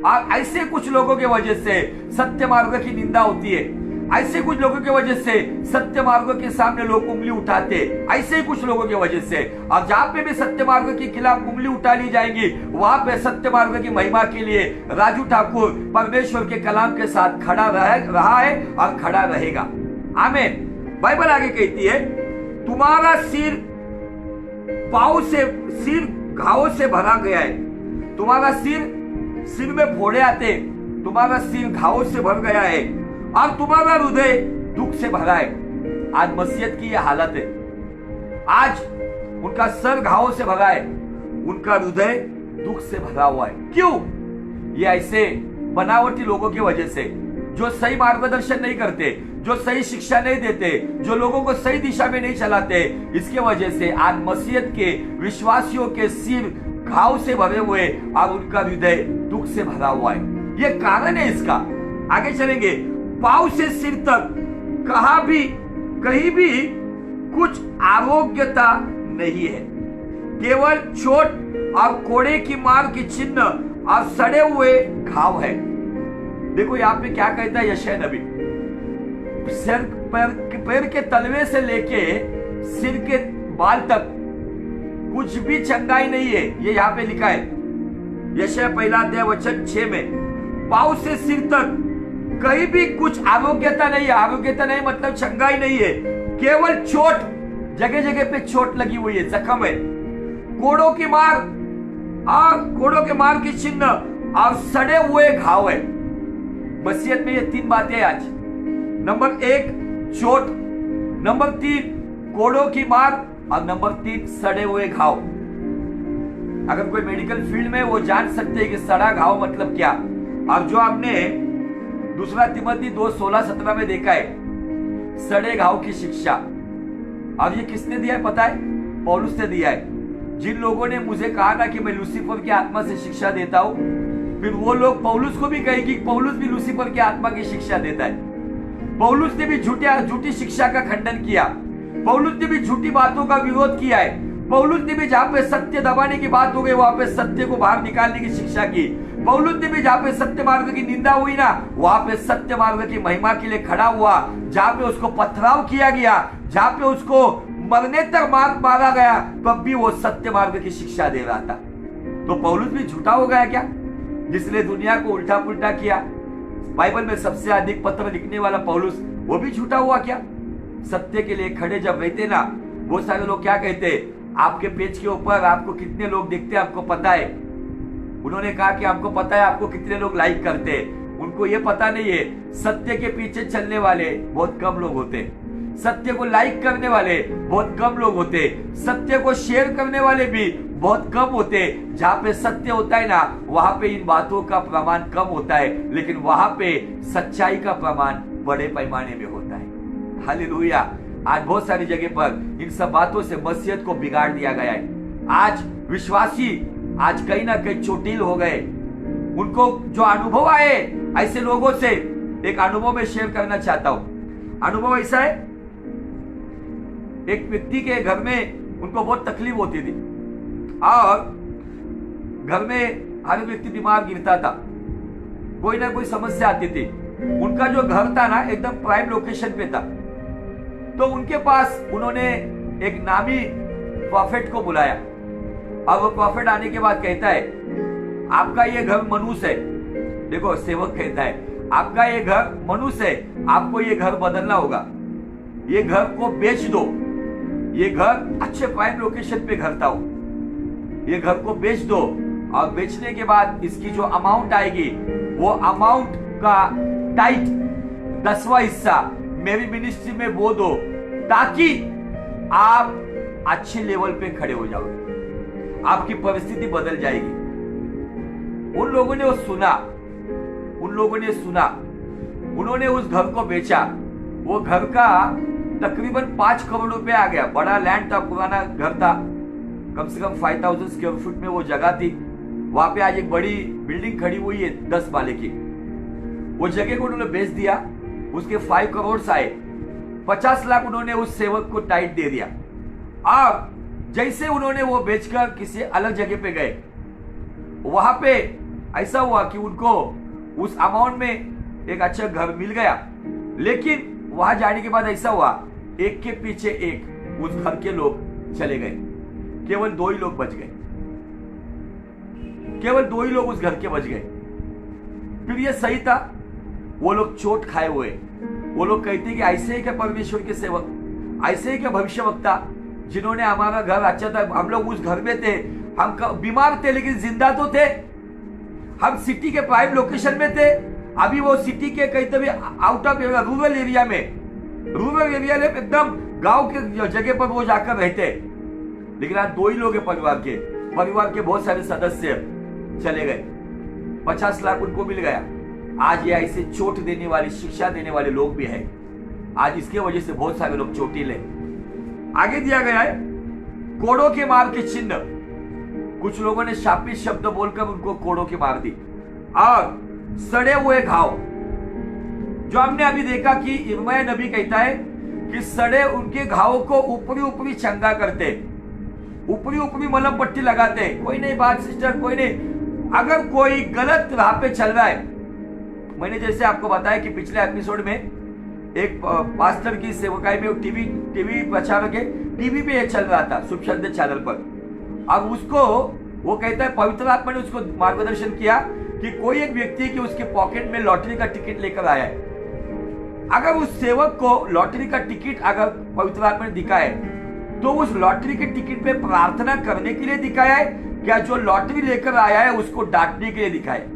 और ऐसे कुछ लोगों की वजह से सत्य मार्ग की निंदा होती है। ऐसे कुछ लोगों की वजह से सत्य मार्ग के सामने लोग उंगली उठाते, ऐसे ही कुछ लोगों की वजह से। और जहां पे भी सत्य मार्ग के खिलाफ उंगली उठा ली जाएगी, वहां पे सत्य मार्ग की महिमा के लिए राजू ठाकुर परमेश्वर के कलाम के साथ खड़ा रहा है और खड़ा रहेगा। आमीन। बाइबल आगे कहती है, तुम्हारा सिर पांव से, सिर घावों से भरा गया है। तुम्हारा सिर में फोड़े आते, तुम्हारा सिर घावों से भर गया है और तुम्हारा हृदय दुख से भरा है। आज मसीहत की यह हालत है। आज उनका सर घावों से भरा है, उनका हृदय दुख से भरा हुआ है। क्यों? ये ऐसे बनावटी लोगों की वजह से, जो सही मार्गदर्शन नहीं करते, जो सही शिक्षा नहीं देते, जो लोगों को सही दिशा में नहीं चलाते। इसके वजह से आज मसीहत के विश्वासियों के सिर घाव से भरे हुए और उनका हृदय दुख से भरा हुआ है। ये कारण है इसका। आगे चलेंगे। पांव से सिर तक कहीं भी कुछ आरोग्यता नहीं है, केवल चोट और कोड़े की मार की चिन्ह और सड़े हुए घाव है। देखो यहाँ पे क्या कहता है यशायाह नबी। सिर पैर के तलवे से लेके सिर के बाल तक कुछ भी चंगाई नहीं है। ये यहाँ पे लिखा है यशायाह 1:6 में, पांव से सिर तक कहीं भी कुछ आरोग्यता नहीं है। आरोग्यता नहीं मतलब चंगाई नहीं है, केवल चोट, जगह जगह पे चोट लगी हुई है, जख्म है, कोड़ों की मार और कोड़ों के मार के चिन्ह और सड़े हुए घाव है। वसीयत में ये 3 बातें आज। नंबर 1 चोट, नंबर 3 कोड़ों की मार और नंबर 3 सड़े हुए घाव। अगर कोई मेडिकल फील्ड में वो जान सकते हैं कि सड़ा घाव मतलब क्या। और जो आपने 2 तिमोथी 2:16-17 में देखा है सड़े घाव की शिक्षा, और ये किसने दिया है पता है? पौलुस ने दिया है। जिन लोगों ने मुझे कहा ना कि मैं लूसीफर की आत्मा से शिक्षा देता हूं, फिर वो लोग पौलुस को भी कहे कि पौलुस भी लूसीफर की आत्मा की शिक्षा देता है। पौलुस ने भी झूठी शिक्षा का खंडन किया, पौलुस ने भी झूठी बातों का विरोध किया है। पौलुस ने भी जहां पे सत्य दबाने की बात हो गई वहां पे सत्य को बाहर निकालने की शिक्षा की। पौलुस ने भी जहां पे सत्य मार्ग की निंदा हुई ना, वहां पे सत्य मार्ग की महिमा के लिए खड़ा हुआ। जहां पे उसको पथराव किया गया, जहां पे उसको मरने तक मारा गया, तब भी वो सत्य मार्ग की शिक्षा दे रहा था। तो पौलुस भी झूठा हो गया क्या, जिसने दुनिया को उल्टा पुल्टा किया? बाइबल में सबसे अधिक पत्र लिखने वाला पौलुस, वो भी झूठा हुआ क्या? सत्य के लिए खड़े जब रहते ना, वो सारे लोग क्या कहते, आपके पेज के ऊपर आपको कितने लोग देखते हैं आपको पता है? उन्होंने कहा कि आपको पता है आपको कितने लोग लाइक करते हैं। उनको ये पता नहीं है सत्य के पीछे चलने वाले बहुत कम लोग होते, सत्य को लाइक करने वाले बहुत कम लोग होते, सत्य को शेयर करने वाले भी बहुत कम होते। जहां पे सत्य होता है ना, वहां पे इन बातों का प्रमाण कम होता है, लेकिन वहां पे सच्चाई का प्रमाण बड़े पैमाने में होता है। हालेलुया। आज बहुत सारी जगह पर इन सब बातों से मसीहत को बिगाड़ दिया गया है। आज विश्वासी आज कहीं ना कहीं चोटिल हो गए। उनको जो अनुभव आए ऐसे लोगों से एक अनुभव में शेयर करना चाहता हूं। अनुभव ऐसा है, एक व्यक्ति के घर में उनको बहुत तकलीफ होती थी और घर में हर व्यक्ति बीमार गिरता था, कोई ना कोई समस्या आती थी। उनका जो घर था ना एकदम प्राइम लोकेशन पे था, तो उनके पास उन्होंने एक नामी प्रॉफिट को बुलाया। अब वो प्रॉफिट आने के बाद कहता है आपका ये घर मनुष्य है। देखो सेवक कहता है आपका ये घर मनुष्य है, आपको ये घर बदलना होगा, ये घर को बेच दो। ये घर अच्छे प्राइम लोकेशन पे घर था, ये घर को बेच दो और बेचने के बाद इसकी जो अमाउंट आएगी वो अमाउंट का टाइट 10वां हिस्सा मेरी मिनिस्ट्री में वो दो, ताकि आप अच्छे लेवल पे खड़े हो जाओगे, आपकी परिस्थिति बदल जाएगी। उन लोगों ने वो सुना, उन्होंने उस घर को बेचा। वो घर का तकरीबन 5 करोड़ रुपए आ गया। बड़ा लैंड था, पुराना घर था, कम से कम 5000 स्क्वायर फुट में वो जगह थी। वहां पे आज एक बड़ी बिल्डिंग खड़ी हुई है 10 माले की। वो जगह को उन्होंने बेच दिया, उसके 5 करोड़ आए। 50 लाख उन्होंने उस सेवक को टाइट दे दिया। और जैसे उन्होंने वो बेचकर किसी अलग जगह पे गए, वहां पे ऐसा हुआ कि उनको उस अमाउंट में एक अच्छा घर मिल गया। लेकिन वहां जाने के बाद ऐसा हुआ, एक के पीछे एक उस घर के लोग चले गए, केवल 2 ही लोग बच गए, केवल 2 ही लोग उस घर के बच गए। फिर ये सही था, वो लोग चोट खाए हुए। वो लोग कहते हैं कि ऐसे ही क्या परमेश्वर के सेवक, ऐसे ही क्या भविष्यवक्ता, जिन्होंने हमारा घर अच्छा था, हम लोग उस घर में थे, हम बीमार थे लेकिन जिंदा तो थे, हम सिटी के प्राइम लोकेशन में थे। अभी वो सिटी के कहीं तो भी आउट ऑफ रूरल एरिया में एकदम गांव के जगह पर वो जाकर रहते। लेकिन आज 2 ही लोग हैं परिवार के बहुत सारे सदस्य चले गए। 50 लाख उनको मिल गया। आज ये ऐसे चोट देने वाली, शिक्षा देने वाले लोग भी हैं। आज इसके वजह से बहुत सारे लोग चोटिल हैं। आगे दिया गया है कोड़ों के मार के चिन्ह। कुछ लोगों ने शापित शब्द बोलकर उनको कोड़ों की मार दी। और सड़े हुए घाव, जो हमने अभी देखा कि यिर्मयाह नबी कहता है कि सड़े उनके घावों को ऊपरी चंगा करते, ऊपरी मलम पट्टी लगाते। कोई नहीं बात सिस्टर, कोई नहीं। अगर कोई गलत राह पे चल रहा है, मैंने जैसे आपको बताया कि पिछले एपिसोड में एक पास्टर की सेवकाई में टीवी प्रचार के टीवी पे ये चल रहा था, शुभ संदेश चैनल पर। अब उसको वो कहता है पवित्र आत्मा ने उसको मार्गदर्शन किया कि कोई एक व्यक्ति की उसके पॉकेट में लॉटरी का टिकट लेकर आया है। अगर उस सेवक को लॉटरी का टिकट अगर पवित्र आत्मा ने दिखाया है तो उस लॉटरी के टिकट पे प्रार्थना करने के लिए दिखाया है, क्या जो लॉटरी लेकर आया है उसको डांटने के लिए दिखाया है?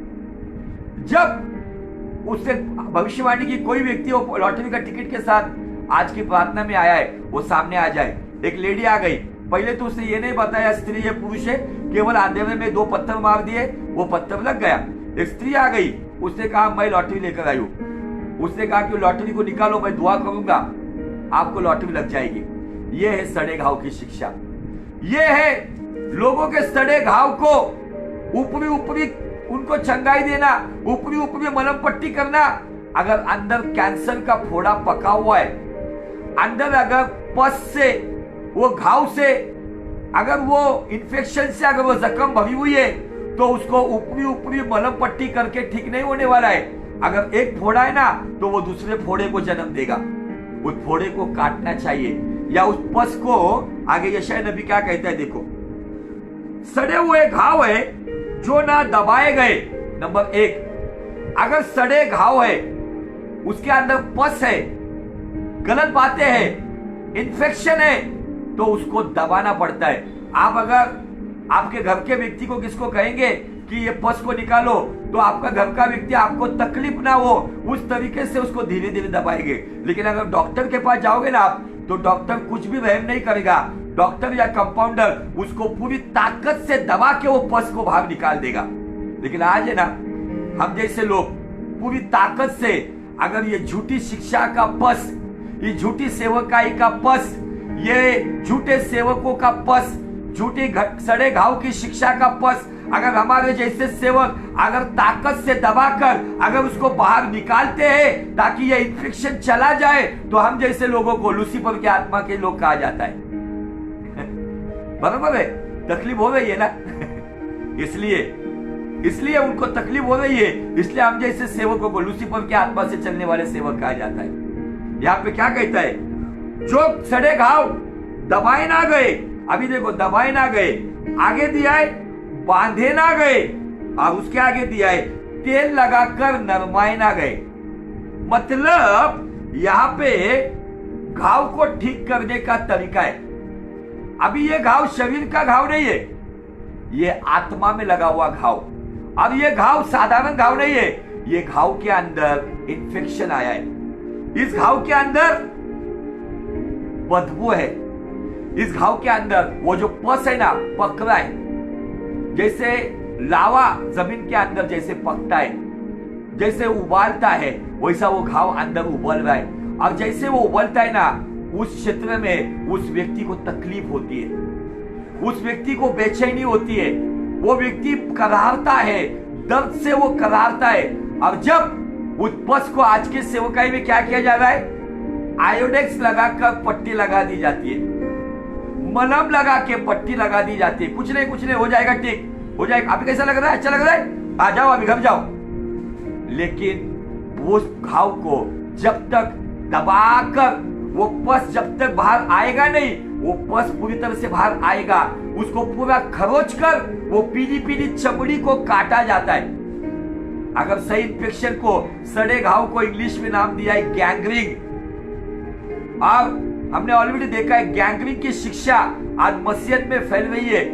जब उससे भविष्यवाणी की कोई व्यक्ति वो लॉटरी का टिकट के साथ आज की प्रार्थना में आया है, वो सामने आ जाए। एक लेडी आ गई, पहले तो उसने ये नहीं बताया स्त्री है पुरुष है, केवल अंधेरे में 2 पत्थर मार दिए, वो पत्थर लग गया। एक स्त्री आ गई, उसने कहा मैं लॉटरी लेकर आई हूं। उसने कहा कि लॉटरी को निकालो, मैं दुआ करूंगा आपको लॉटरी लग जाएगी। यह है सड़े घाव की शिक्षा। यह है लोगों के सड़े घाव को ऊपरी ऊपरी उनको चंगाई देना, ऊपरी ऊपरी मलम पट्टी करना। अगर अंदर कैंसर का फोड़ा पका हुआ है, अंदर अगर पस से वो घाव से अगर वो इन्फेक्शन से अगर वो जख्म भरी हुई है तो उसको ऊपरी ऊपरी मलम पट्टी करके ठीक नहीं होने वाला है। अगर एक फोड़ा है ना तो वो दूसरे फोड़े को जन्म देगा। उस फोड़े को काटना चाहिए, या उस पस को आगे यशायाह नबी क्या कहता है देखो, सड़े हुए घाव है जो ना दबाए गए। नंबर 1, अगर सड़े घाव है, उसके अंदर पस है, गलत बातें हैं, इन्फेक्शन है, तो उसको दबाना पड़ता है। आप अगर आपके घर के व्यक्ति को किसको कहेंगे कि ये पस को निकालो, तो आपका घर का व्यक्ति आपको तकलीफ ना हो उस तरीके से उसको धीरे धीरे दबाएंगे। लेकिन अगर डॉक्टर के पास जाओगे ना आप, तो डॉक्टर कुछ भी रहम नहीं करेगा। डॉक्टर या कंपाउंडर उसको पूरी ताकत से दबा के वो पस को बाहर निकाल देगा। लेकिन आज है ना, हम जैसे लोग पूरी ताकत से अगर ये झूठी शिक्षा का पस, ये झूठी सेवकाई का पस, ये झूठे सेवकों का पस, झूठी सड़े घाव की शिक्षा का पस अगर हमारे जैसे सेवक अगर ताकत से दबाकर अगर उसको बाहर निकालते हैं ताकि ये इन्फेक्शन चला जाए, तो हम जैसे लोगों को लूसीफर की आत्मा के लोग कहा जाता है। बराबर है, तकलीफ हो रही है ना इसलिए उनको तकलीफ हो रही है, इसलिए हम जैसे सेवकों को लूसीफर की आत्मा से चलने वाले सेवक कहा जाता है। यहाँ पे क्या कहता है, जो सड़े घाव दबाए ना गए, अभी देखो दबाए ना गए, आगे दिया है बांधे ना गए, और उसके आगे दिया है तेल लगाकर नरमाए ना गए। मतलब यहाँ पे घाव को ठीक करने का तरीका है। अभी ये घाव शरीर का घाव नहीं है, ये आत्मा में लगा हुआ घाव। अब ये घाव साधारण घाव नहीं है, ये घाव के अंदर इन्फेक्शन आया है, इस घाव के अंदर बदबू है, इस घाव के अंदर वो जो पस है ना पक रहा है। जैसे लावा जमीन के अंदर जैसे पकता है, जैसे उबालता है, वैसा वो घाव अंदर उबल रहा है। और जैसे वो उबलता है ना, उस क्षेत्र में उस व्यक्ति को तकलीफ होती है, उस व्यक्ति को बेचैनी होती है, वो व्यक्ति करारता है, दर्द से वो करारता है। और जब उस पस को आज के सेवकाई में क्या किया जा रहा है, आयोडेक्स लगाकर पट्टी लगा दी जाती है, मलम लगा के पट्टी लगा दी जाती है, कुछ नहीं हो जाएगा, ठीक हो जाएगा। आपको कैसा लग रहा है, अच्छा लग रहा है, आ जाओ अभी घर जाओ। लेकिन वो घाव को जब तक दबाकर वो पस जब तक बाहर आएगा नहीं, वो पस पूरी तरह से बाहर आएगा, उसको पूरा खरोच कर वो पीली पीली चमड़ी को काटा जाता है। अगर सही इन्फेक्शन को, सड़े घाव को इंग्लिश में नाम दिया है गैंग्रीन। और हमने ऑलरेडी देखा है गैंग्रीन की शिक्षा आज मसीहत में फैल रही है।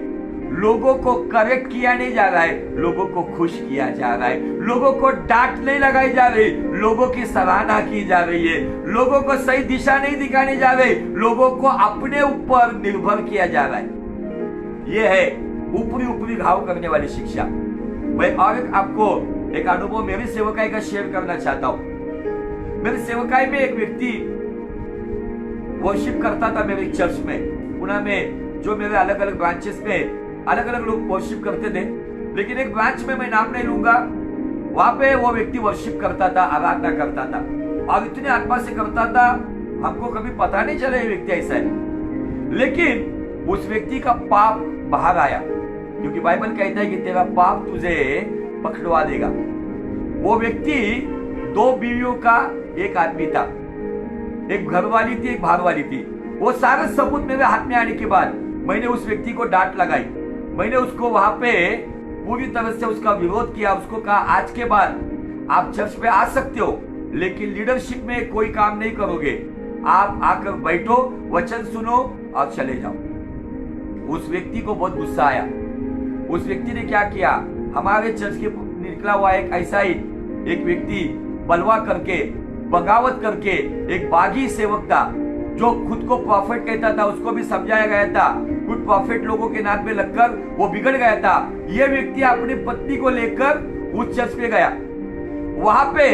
लोगों को करेक्ट किया नहीं जा रहा है, लोगों को खुश किया जा रहा है, लोगों को डांट नहीं लगाई जा रही, लोगों की सराहना की जा रही है, लोगों को सही दिशा नहीं दिखानी जा रही, लोगों को अपने ऊपर निर्भर किया जा रहा है। यह है ऊपरी ऊपरी घाव करने वाली शिक्षा। मैं और आपको एक अनुभव मेरी सेवकाई का शेयर करना चाहता हूं। मेरी सेवकाई में एक व्यक्ति वर्शिप करता था मेरे चर्च में, पुणे में, जो मेरे अलग अलग ब्रांचेस में अलग अलग लोग वर्शिप करते थे। लेकिन एक ब्रांच में मैं नाम नहीं लूंगा, वहां पे वो व्यक्ति वर्शिप करता था, आराधना करता था, और इतनी आत्मा से करता था, हमको कभी पता नहीं चला ये व्यक्ति ऐसा है। लेकिन उस व्यक्ति का पाप बाहर आया, क्योंकि बाइबल कहता है कि तेरा पाप तुझे पकड़वा देगा। वो व्यक्ति 2 बीवियों का एक आदमी था। एक घर वाली थी, एक बाहर वाली थी। वो सारे सबूत मेरे हाथ में आने के बाद मैंने उस व्यक्ति को डांट लगाई। मैंने उसको वहां पे पूरी तरह से उसका विरोध किया। उसको कहा आज के बाद आप चर्च पे आ सकते हो, लेकिन लीडरशिप में कोई काम नहीं करोगे। आप आकर बैठो, वचन सुनो और चले जाओ। उस व्यक्ति को बहुत गुस्सा आया। उस व्यक्ति ने क्या किया, हमारे चर्च के निकला हुआ एक ऐसा ही एक व्यक्ति बलवा करके, बगावत करके, एक बागी सेवक था जो खुद को प्रॉफिट कहता था। उसको भी समझाया गया था, कुछ प्रॉफिट लोगों के नाम पे लगकर वो बिगड़ गया था। यह व्यक्ति अपनी पत्नी को लेकर उस चर्च पे गया। वहां पे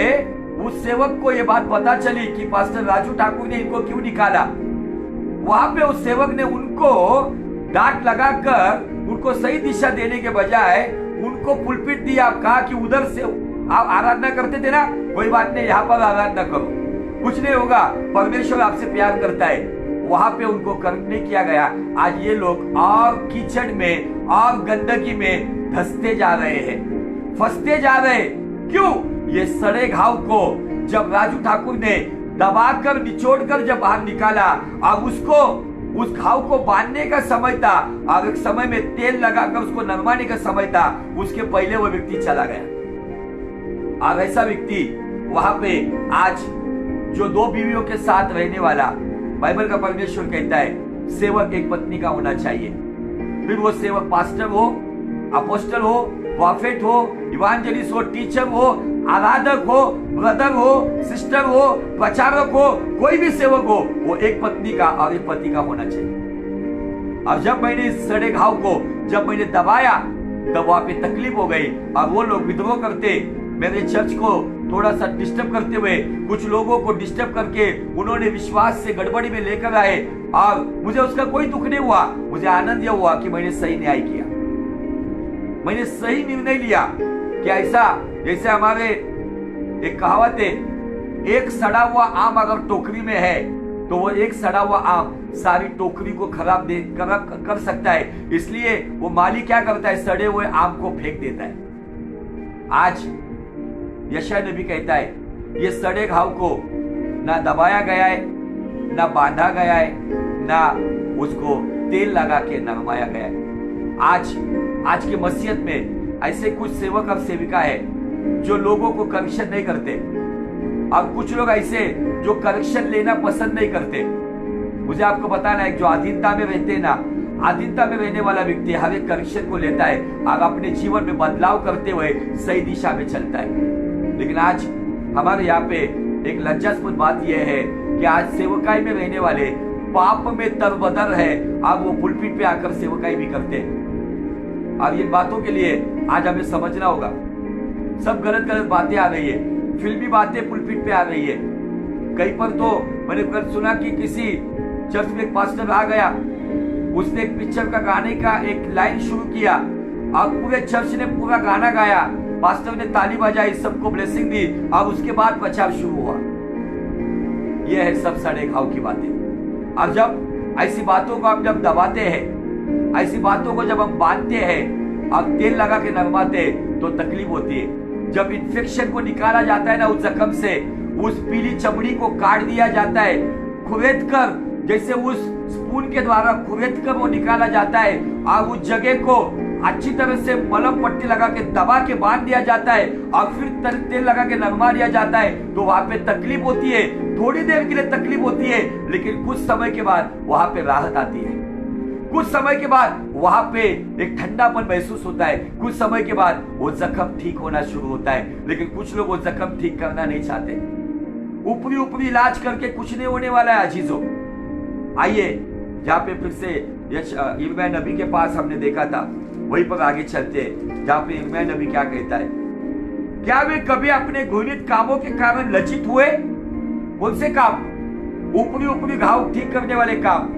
उस सेवक को यह बात पता चली कि पास्टर राजू ठाकुर ने इनको क्यों निकाला। वहां पे उस सेवक ने उनको डांट लगाकर उनको सही दिशा देने के बजाय उनको पुलपिट दिया। कहा कि उधर से आप आराधना करते थे ना, कोई बात नहीं, यहाँ पर आराधना करो, कुछ नहीं होगा, परमेश्वर आपसे प्यार करता है। वहां पे उनको करने किया गया। आज ये लोग और कीचड़ में और गंदगी में धंसते जा रहे हैं, फंसते जा रहे हैं। क्यों? ये सड़े घाव को जब राजू ठाकुर ने दबाकर निचोड़कर जब बाहर निकाला और उसको उस घाव को बांधने का समय था और एक समय में तेल लगाकर उसको नरमाने का समय था, उसके पहले वो व्यक्ति चला गया। और ऐसा व्यक्ति वहां पे आज जो दो बीवियों के साथ रहने वाला, बाइबल का परमेश्वर कहता है सेवक एक पत्नी का होना चाहिए। फिर वो सेवक पास्टर हो, अपोस्टल हो, प्रॉफिट हो, इवांजेलिस्ट हो, टीचर हो, आराधक हो, ब्रदर हो, सिस्टर हो, प्रचारक हो, कोई भी सेवक हो, वो एक पत्नी का और एक पति का होना चाहिए। और जब मैंने इस सड़े घाव को जब मैंने दबाया तब वहां पे तकलीफ हो गई और वो लोग विद्रोह करते, मेरे चर्च को थोड़ा सा डिस्टर्ब करते हुए, कुछ लोगों को डिस्टर्ब करके उन्होंने विश्वास से गड़बड़ी में लेकर आए। और मुझे उसका कोई दुख नहीं हुआ, मुझे आनंद यह हुआ कि मैंने सही न्याय किया, मैंने सही निर्णय लिया। कि ऐसा जैसे हमारे एक कहावत है, एक सड़ा हुआ आम अगर टोकरी में है तो वो एक सड़ा हुआ आम सारी टोकरी को खराब कर सकता है। इसलिए वो माली क्या करता है, सड़े हुए आम को फेंक देता है। आज यशायाह नबी कहता है ये सड़े घाव को ना दबाया गया है, ना बांधा गया है, ना उसको तेल लगा के नरमाया गया है। आज के मसीहत में ऐसे कुछ सेवक और सेविका है जो लोगों को करेक्शन नहीं करते, और कुछ लोग ऐसे जो करेक्शन लेना पसंद नहीं करते। मुझे आपको बताना है, जो अधीनता में रहते हैं ना, अधीनता में रहने वाला व्यक्ति हर एक करेक्शन को लेता है और अपने जीवन में बदलाव करते हुए सही दिशा में चलता है। लेकिन आज हमारे यहाँ पे एक लज्जास्पद बात यह है कि आज सेवकाई में रहने वाले पाप में तरबदर है और वो पुलपिट पे आकर सेवकाई भी करते हैं। और ये बातों के लिए आज हमें समझना होगा, सब गलत गलत बातें आ रही है, फिल्मी बातें पुलपिट पे आ रही है। कहीं पर तो मैंने कल सुना कि किसी चर्च में एक पास्टर आ गया, उसने एक पिक्चर का गाने का एक लाइन शुरू किया और पूरे चर्च ने पूरा गाना गाया, पास्टर ने ताली बजाई, सबको ब्लेसिंग दी और उसके बाद प्रचार शुरू हुआ। यह है सब सड़े घाव की बातें। और जब ऐसी बातों को हम जब दबाते हैं, ऐसी बातों को जब हम बांधते हैं और तेल लगा के नरमाते हैं तो तकलीफ होती है। जब इन्फेक्शन को निकाला जाता है ना उस जख्म से, उस पीली चमड़ी को काट दिया जाता है, खुरेद कर, जैसे उस स्पून के द्वारा खुरेद कर वो निकाला जाता है और उस जगह को अच्छी तरह से मलम पट्टी लगा के दबा के बांध दिया जाता है और फिर तेल लगा के नरमा दिया जाता है, तो वहां पे तकलीफ होती है। थोड़ी देर के लिए तकलीफ होती है, लेकिन कुछ समय के बाद वहां पे राहत आती है। कुछ समय के बाद वहां पे एक ठंडापन महसूस होता है। कुछ समय के बाद वो जख्म ठीक होना शुरू होता है। लेकिन कुछ लोग वो जख्म ठीक करना नहीं चाहते, ऊपरी ऊपरी इलाज करके कुछ नहीं होने वाला है। अजीजों, आइए जहाँ पे फिर से यिर्मयाह नबी के पास हमने देखा था, वहीं पर आगे चलते हैं जहाँ पे यिर्मयाह नबी क्या कहता है। क्या वे कभी अपने घृणित कामों के कारण लज्जित हुए? कौन से काम? ऊपरी ऊपरी घाव ठीक करने वाले काम,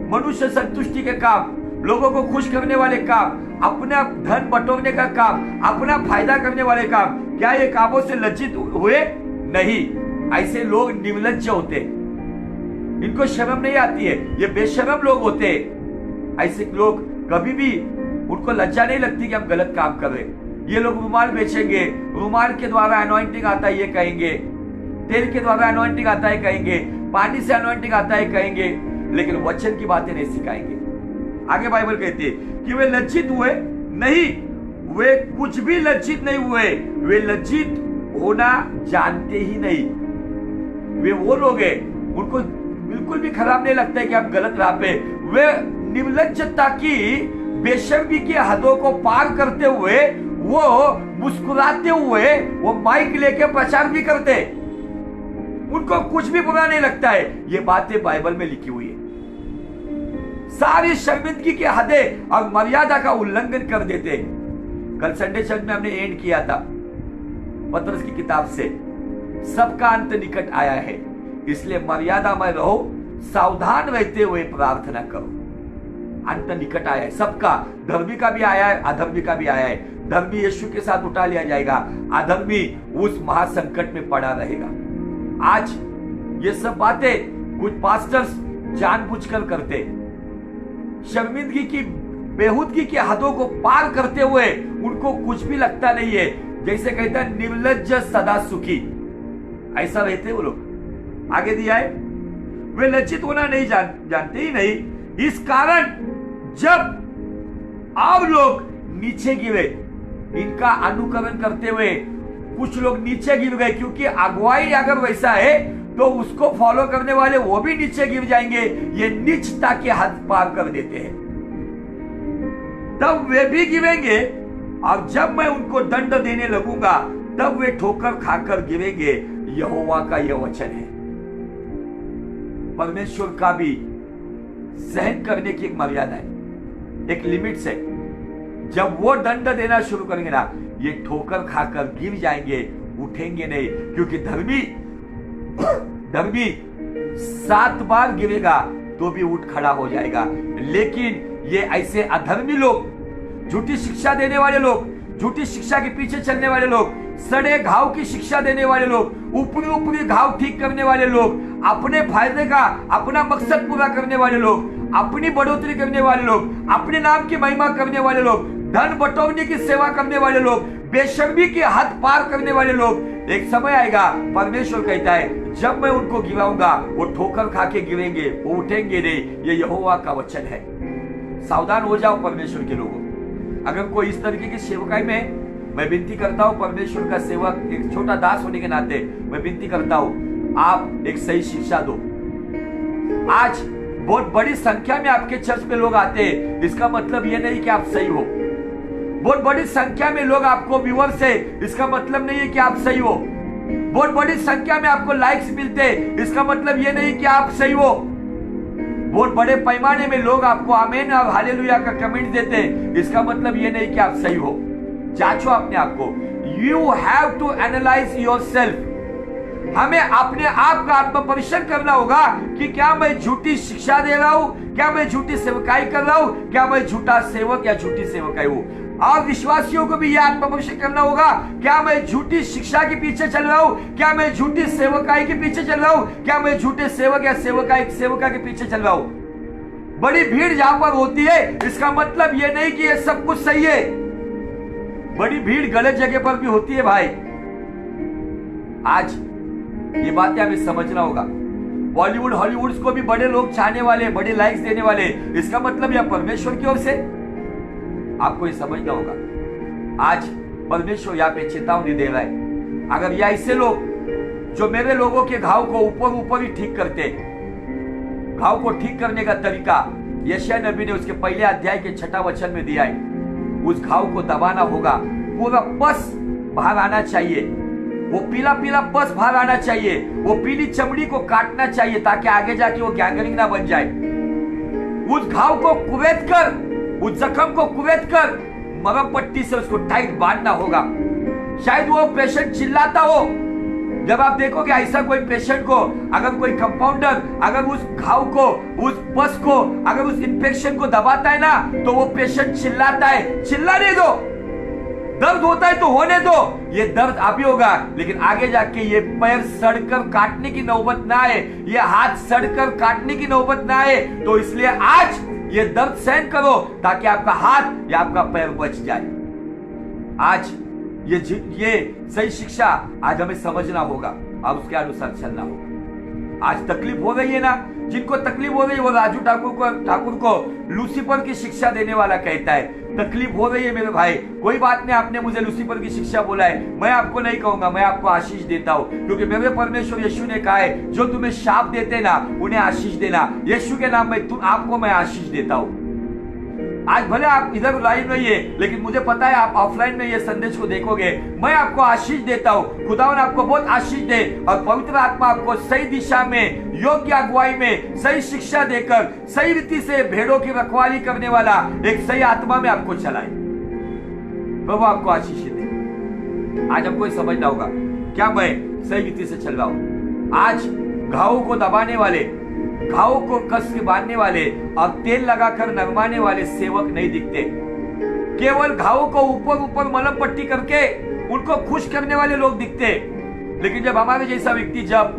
मनुष्य संतुष्टि के काम, लोगों को खुश करने वाले काम, अपना धन बटोरने का काम, अपना फायदा करने वाले काम, क्या ये कामों से लज्जित हुए? नहीं। ऐसे लोग निर्लज्ज होते, इनको शर्म नहीं आती है, ये बेशर्म लोग होते हैं। ऐसे लोग कभी भी उनको लज्जा नहीं लगती कि हम गलत काम कर रहे। ये लोग रुमाल बेचेंगे, रुमाल के द्वारा अनॉइंटिंग आता है ये कहेंगे, तेल के द्वारा अनॉइंटिंग आता है कहेंगे, पानी से अनॉइंटिंग आता है कहेंगे, लेकिन वचन की बातें नहीं सिखाएंगे। आगे बाइबल कहती है कि वे लज्जित हुए नहीं, वे कुछ भी लज्जित नहीं हुए, वे लज्जित होना जानते ही नहीं। वे वो लोग हैं, उनको बिल्कुल भी खराब नहीं लगता है कि आप गलत राह पे। वे निर्लज्जता की बेशर्मी की हदों को पार करते हुए वो मुस्कुराते हुए वो माइक लेके प्रचार भी करते, उनको कुछ भी बुरा नहीं लगता है। ये बातें बाइबल में लिखी हुई है। सारी शर्मिंदगी की हदें और मर्यादा का उल्लंघन कर देते। कल संडे चर्च में हमने एंड किया था पतरस की किताब से, सबका अंत निकट आया है, इसलिए मर्यादा में रहो, सावधान रहते हुए प्रार्थना करो। अंत निकट आया है सबका, धर्मी का भी आया है, अधर्मी का भी आया है। धर्मी यीशु के साथ उठा लिया जाएगा, अधर्मी उस महासंकट में पड़ा रहेगा। आज ये सब बातें कुछ पास्टर्स जानबूझकर करते, शर्मिंदगी की बेहूदगी की हदों को पार करते हुए उनको कुछ भी लगता नहीं है। जैसे कहता है निर्लज्ज सदा सुखी, ऐसा रहते वो लोग। आगे दिया है वे लज्जित होना नहीं जानते ही नहीं, इस कारण जब आप लोग नीचे गिरे, इनका अनुकरण करते हुए कुछ लोग नीचे गिर गए, क्योंकि अगुवाई अगर वैसा है तो उसको फॉलो करने वाले वो भी नीचे गिर जाएंगे। ये नीचता के हद पार कर देते हैं, तब वे भी गिरेंगे, और जब मैं उनको दंड देने लगूंगा तब वे ठोकर खाकर गिरेंगे। यहोवा का यह वचन है। परमेश्वर का भी सहन करने की एक मर्यादा है, एक लिमिट से। जब वो दंड देना शुरू करेंगे ना, ये ठोकर खाकर गिर जाएंगे, उठेंगे नहीं। क्योंकि धर्मी 7 बार गिरेगा तो भी उठ खड़ा हो जाएगा, लेकिन ये ऐसे अधर्मी लोग, झूठी शिक्षा देने वाले लोग, झूठी शिक्षा के पीछे चलने वाले लोग, सड़े घाव की शिक्षा देने वाले लोग, ऊपरी घाव ठीक करने वाले लोग, अपने फायदे का अपना मकसद पूरा करने वाले लोग, अपनी बढ़ोतरी करने वाले लोग, अपने नाम की महिमा करने वाले लोग, धन बटोरने की सेवा करने वाले लोग, बेशर्मी की हद पार करने वाले लोग, एक समय आएगा परमेश्वर कहता है जब मैं उनको गिराऊंगा वो ठोकर खा के गिरेंगे, वो उठेंगे नहीं। ये यहोवा का वचन है। सावधान हो जाओ परमेश्वर के लोगों। अगर कोई इस तरीके की सेवकाई में, मैं विनती करता हूं परमेश्वर का सेवक, एक छोटा दास होने के नाते मैं विनती करता हूं, आप एक सही शिक्षा दो। आज बहुत बड़ी संख्या में आपके चर्च पे लोग आते हैं, इसका मतलब यह नहीं कि आप सही हो। बहुत बड़ी संख्या में लोग आपको व्यूअर्स है, इसका मतलब नहीं है कि आप सही हो। बहुत बड़ी संख्या में आपको लाइक्स मिलते हैं, इसका मतलब यह नहीं कि आप सही हो। बहुत बड़े पैमाने में लोग आपको आमीन और हालेलुया का कमेंट देते हैं, इसका मतलब यह नहीं कि आप सही हो। जांचो अपने आप को। You have to analyse yourself. हमें अपने आप का आत्म परीक्षण करना होगा कि क्या मैं झूठी शिक्षा दे रहा हूं, क्या मैं झूठी सेवकाई कर रहा हूं, क्या मैं झूठा सेवक या झूठी सेवकाई हूं। और विश्वासियों को भी यह आत्म परीक्षण करना होगा, क्या मैं झूठी शिक्षा के पीछे चल रहा हूं, क्या मैं झूठी सेवकाई के पीछे चल रहा हूं, क्या मैं झूठे सेवक या सेवका के पीछे चल रहा हूं। बड़ी भीड़ जहां पर होती है, इसका मतलब यह नहीं कि यह सब कुछ सही है। बड़ी भीड़ गलत जगह पर भी होती है भाई। आज ये बातें हमें समझना होगा। बॉलीवुड हॉलीवुड को भी बड़े लोग चाहने वाले, बड़े लाइक्स देने वाले, इसका मतलब यह परमेश्वर की ओर से। आपको ये समझना होगा। आज परमेश्वर यहाँ पे चेतावनी दे रहा है। अगर ये ऐसे लोग जो मेरे लोगों के घाव को ऊपर ही ठीक करते, घाव को ठीक करने का तरीका यशायाह नबी ने उसके पहले अध्याय के 6 वचन में दिया है। उस घाव को दबाना होगा, पूरा पस बाहर आना चाहिए, वो पीला पस बाहर आना चाहिए, वो पीली चमड़ी को काटना चाहिए ताकि आगे जाके वो गैंग्रीन ना बन जाए। उस घाव को कुवैत कर, उस जख्म को कुवैत कर मरहम पट्टी से उसको टाइट बांधना होगा। शायद वो पेशेंट चिल्लाता हो। जब आप देखोगे ऐसा कोई पेशेंट को, अगर कोई कंपाउंडर अगर उस घाव को, उस पस को, अगर उस इन्फेक्शन को दबाता है ना, तो वो पेशेंट चिल्लाता है। चिल्लाने दो, दर्द होता है तो होने दो, ये दर्द अभी होगा, लेकिन आगे जाके ये पैर सड़कर काटने की नौबत ना आए, ये हाथ सड़कर काटने की नौबत ना आए। तो इसलिए आज ये दर्द सहन करो ताकि आपका हाथ या आपका पैर बच जाए। आज ये सही शिक्षा आज हमें समझना होगा और उसके अनुसार चलना होगा। आज तकलीफ हो रही है ना, जिनको तकलीफ हो रही है वो राजू ठाकुर को लूसीफर की शिक्षा देने वाला कहता है। तकलीफ हो रही है मेरे भाई, कोई बात नहीं, आपने मुझे लूसीफर की शिक्षा बोला है, मैं आपको नहीं कहूंगा, मैं आपको आशीष देता हूं, क्योंकि मेरे परमेश्वर यीशु ने कहा है जो तुम्हें शाप देते ना उन्हें आशीष देना। यीशु के नाम में आपको मैं आशीष देता हूं। आज भले आप इधर लाइव नहीं है, लेकिन मुझे पता है आप ऑफलाइन में ये संदेश को देखोगे। मैं आपको आशीष देता हूँ, खुदावन आपको बहुत आशीष दे और पवित्र आत्मा आपको सही दिशा में, योग्य अगुवाई में, सही शिक्षा देकर सही रीति से भेड़ों की रखवाली करने वाला एक सही आत्मा में आपको चलाए। प्रभु आपको आशीष दे। आज हमको समझना होगा क्या मैं सही रीति से चल रहा हूँ। आज घावों को दबाने वाले, घावों को कस के बांधने वाले और तेल लगाकर नरमाने वाले सेवक नहीं दिखते। केवल घावों को ऊपर ऊपर मलम पट्टी करके उनको खुश करने वाले लोग दिखते। लेकिन जब हमारे जैसा व्यक्ति जब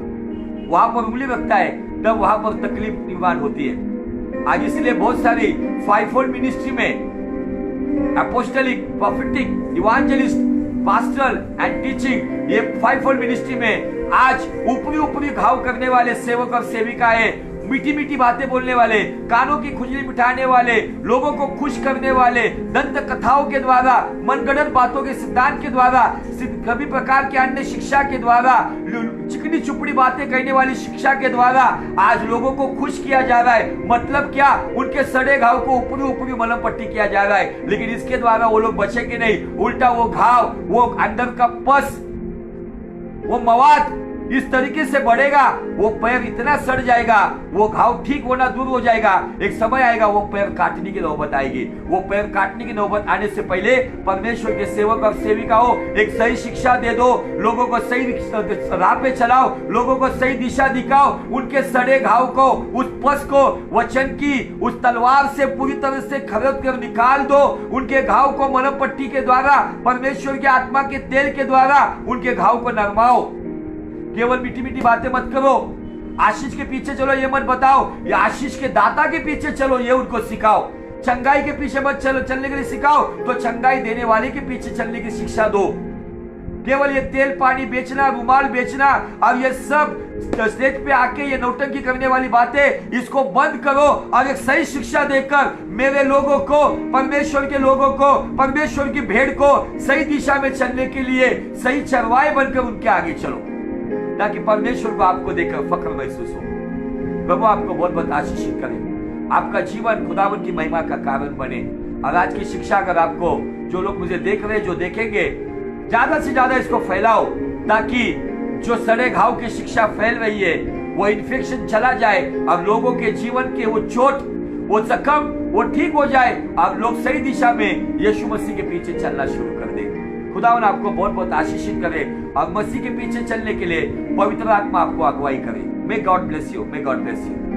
वहां पर उंगली रखता है तब वहां पर तकलीफ निर्माण होती है। आज इसलिए बहुत सारी फाइवफोल्ड मिनिस्ट्री में अपोस्टलिक, प्रोफेटिक, इवांजेलिस्ट, पास्टरल एंड टीचिंग, ये फाइवफोल्ड मिनिस्ट्री में आज ऊपरी ऊपरी घाव करने वाले सेवक और सेविकाएं, मीठी मीठी बातें बोलने वाले, कानों की खुजली मिटाने वाले, लोगों को खुश करने वाले, दंत कथाओं के द्वारा, मनगढ़ंत बातों के सिद्धांत के द्वारा, सभी प्रकार के अन्य शिक्षा के द्वारा, चिकनी चुपड़ी बातें कहने वाली शिक्षा के द्वारा आज लोगों को खुश किया जा रहा है। मतलब क्या? उनके सड़े घाव को ऊपरी ऊपरी मलम पट्टी किया जा रहा है। लेकिन इसके द्वारा वो लोग बचेंगे नहीं, उल्टा वो घाव, वो अंदर का पस, वो मवाद इस तरीके से बढ़ेगा, वो पैर इतना सड़ जाएगा, वो घाव ठीक होना दूर हो जाएगा। एक समय आएगा वो पैर काटने की नौबत आएगी। वो पैर काटने की नौबत आने से पहले परमेश्वर के सेवक और सेविकाओं एक सही शिक्षा दे दो, लोगों को सही राह पे चलाओ, लोगों को सही दिशा दिखाओ, उनके सड़े घाव को, उस पस को वचन की उस तलवार से पूरी तरह से खरीद कर निकाल दो। उनके घाव को मलम पट्टी के द्वारा, परमेश्वर के आत्मा के तेल के द्वारा उनके घाव को नरमाओ। केवल मीठी मीठी बातें मत करो, आशीष के पीछे चलो ये मत बताओ, ये आशीष के दाता के पीछे चलो ये उनको सिखाओ। चंगाई के पीछे मत चलो, चलने के लिए सिखाओ तो चंगाई देने वाले के पीछे चलने की शिक्षा दो। केवल ये तेल पानी बेचना, रुमाल बेचना और ये सब स्टेज पे आके ये नौटंकी करने वाली बातें, इसको बंद करो और एक सही शिक्षा देकर मेरे लोगों को, परमेश्वर के लोगों को, परमेश्वर की भेड़ को सही दिशा में चलने के लिए सही चरवाए बनकर उनके आगे चलो, ताकि परमेश्वर को आपको देखकर फख्र महसूस हो। प्रभु आपको बहुत बहुत आशीषित करे, आपका जीवन खुदावन की महिमा का कारण बने। और आज की शिक्षा अगर आपको, जो लोग मुझे देख रहे हैं, जो देखेंगे, ज्यादा से ज्यादा इसको फैलाओ, ताकि जो सड़े घाव की शिक्षा फैल रही है वो इन्फेक्शन चला जाए और लोगों के जीवन के वो चोट, वो जख्म वो ठीक हो जाए और लोग सही दिशा में यीशु मसीह के पीछे चलना शुरू कर दे। खुदावन आपको बहुत बहुत आशीषित करे और मसीह के पीछे चलने के लिए पवित्र आत्मा आपको अगुवाई करे। May God bless you, may God bless you.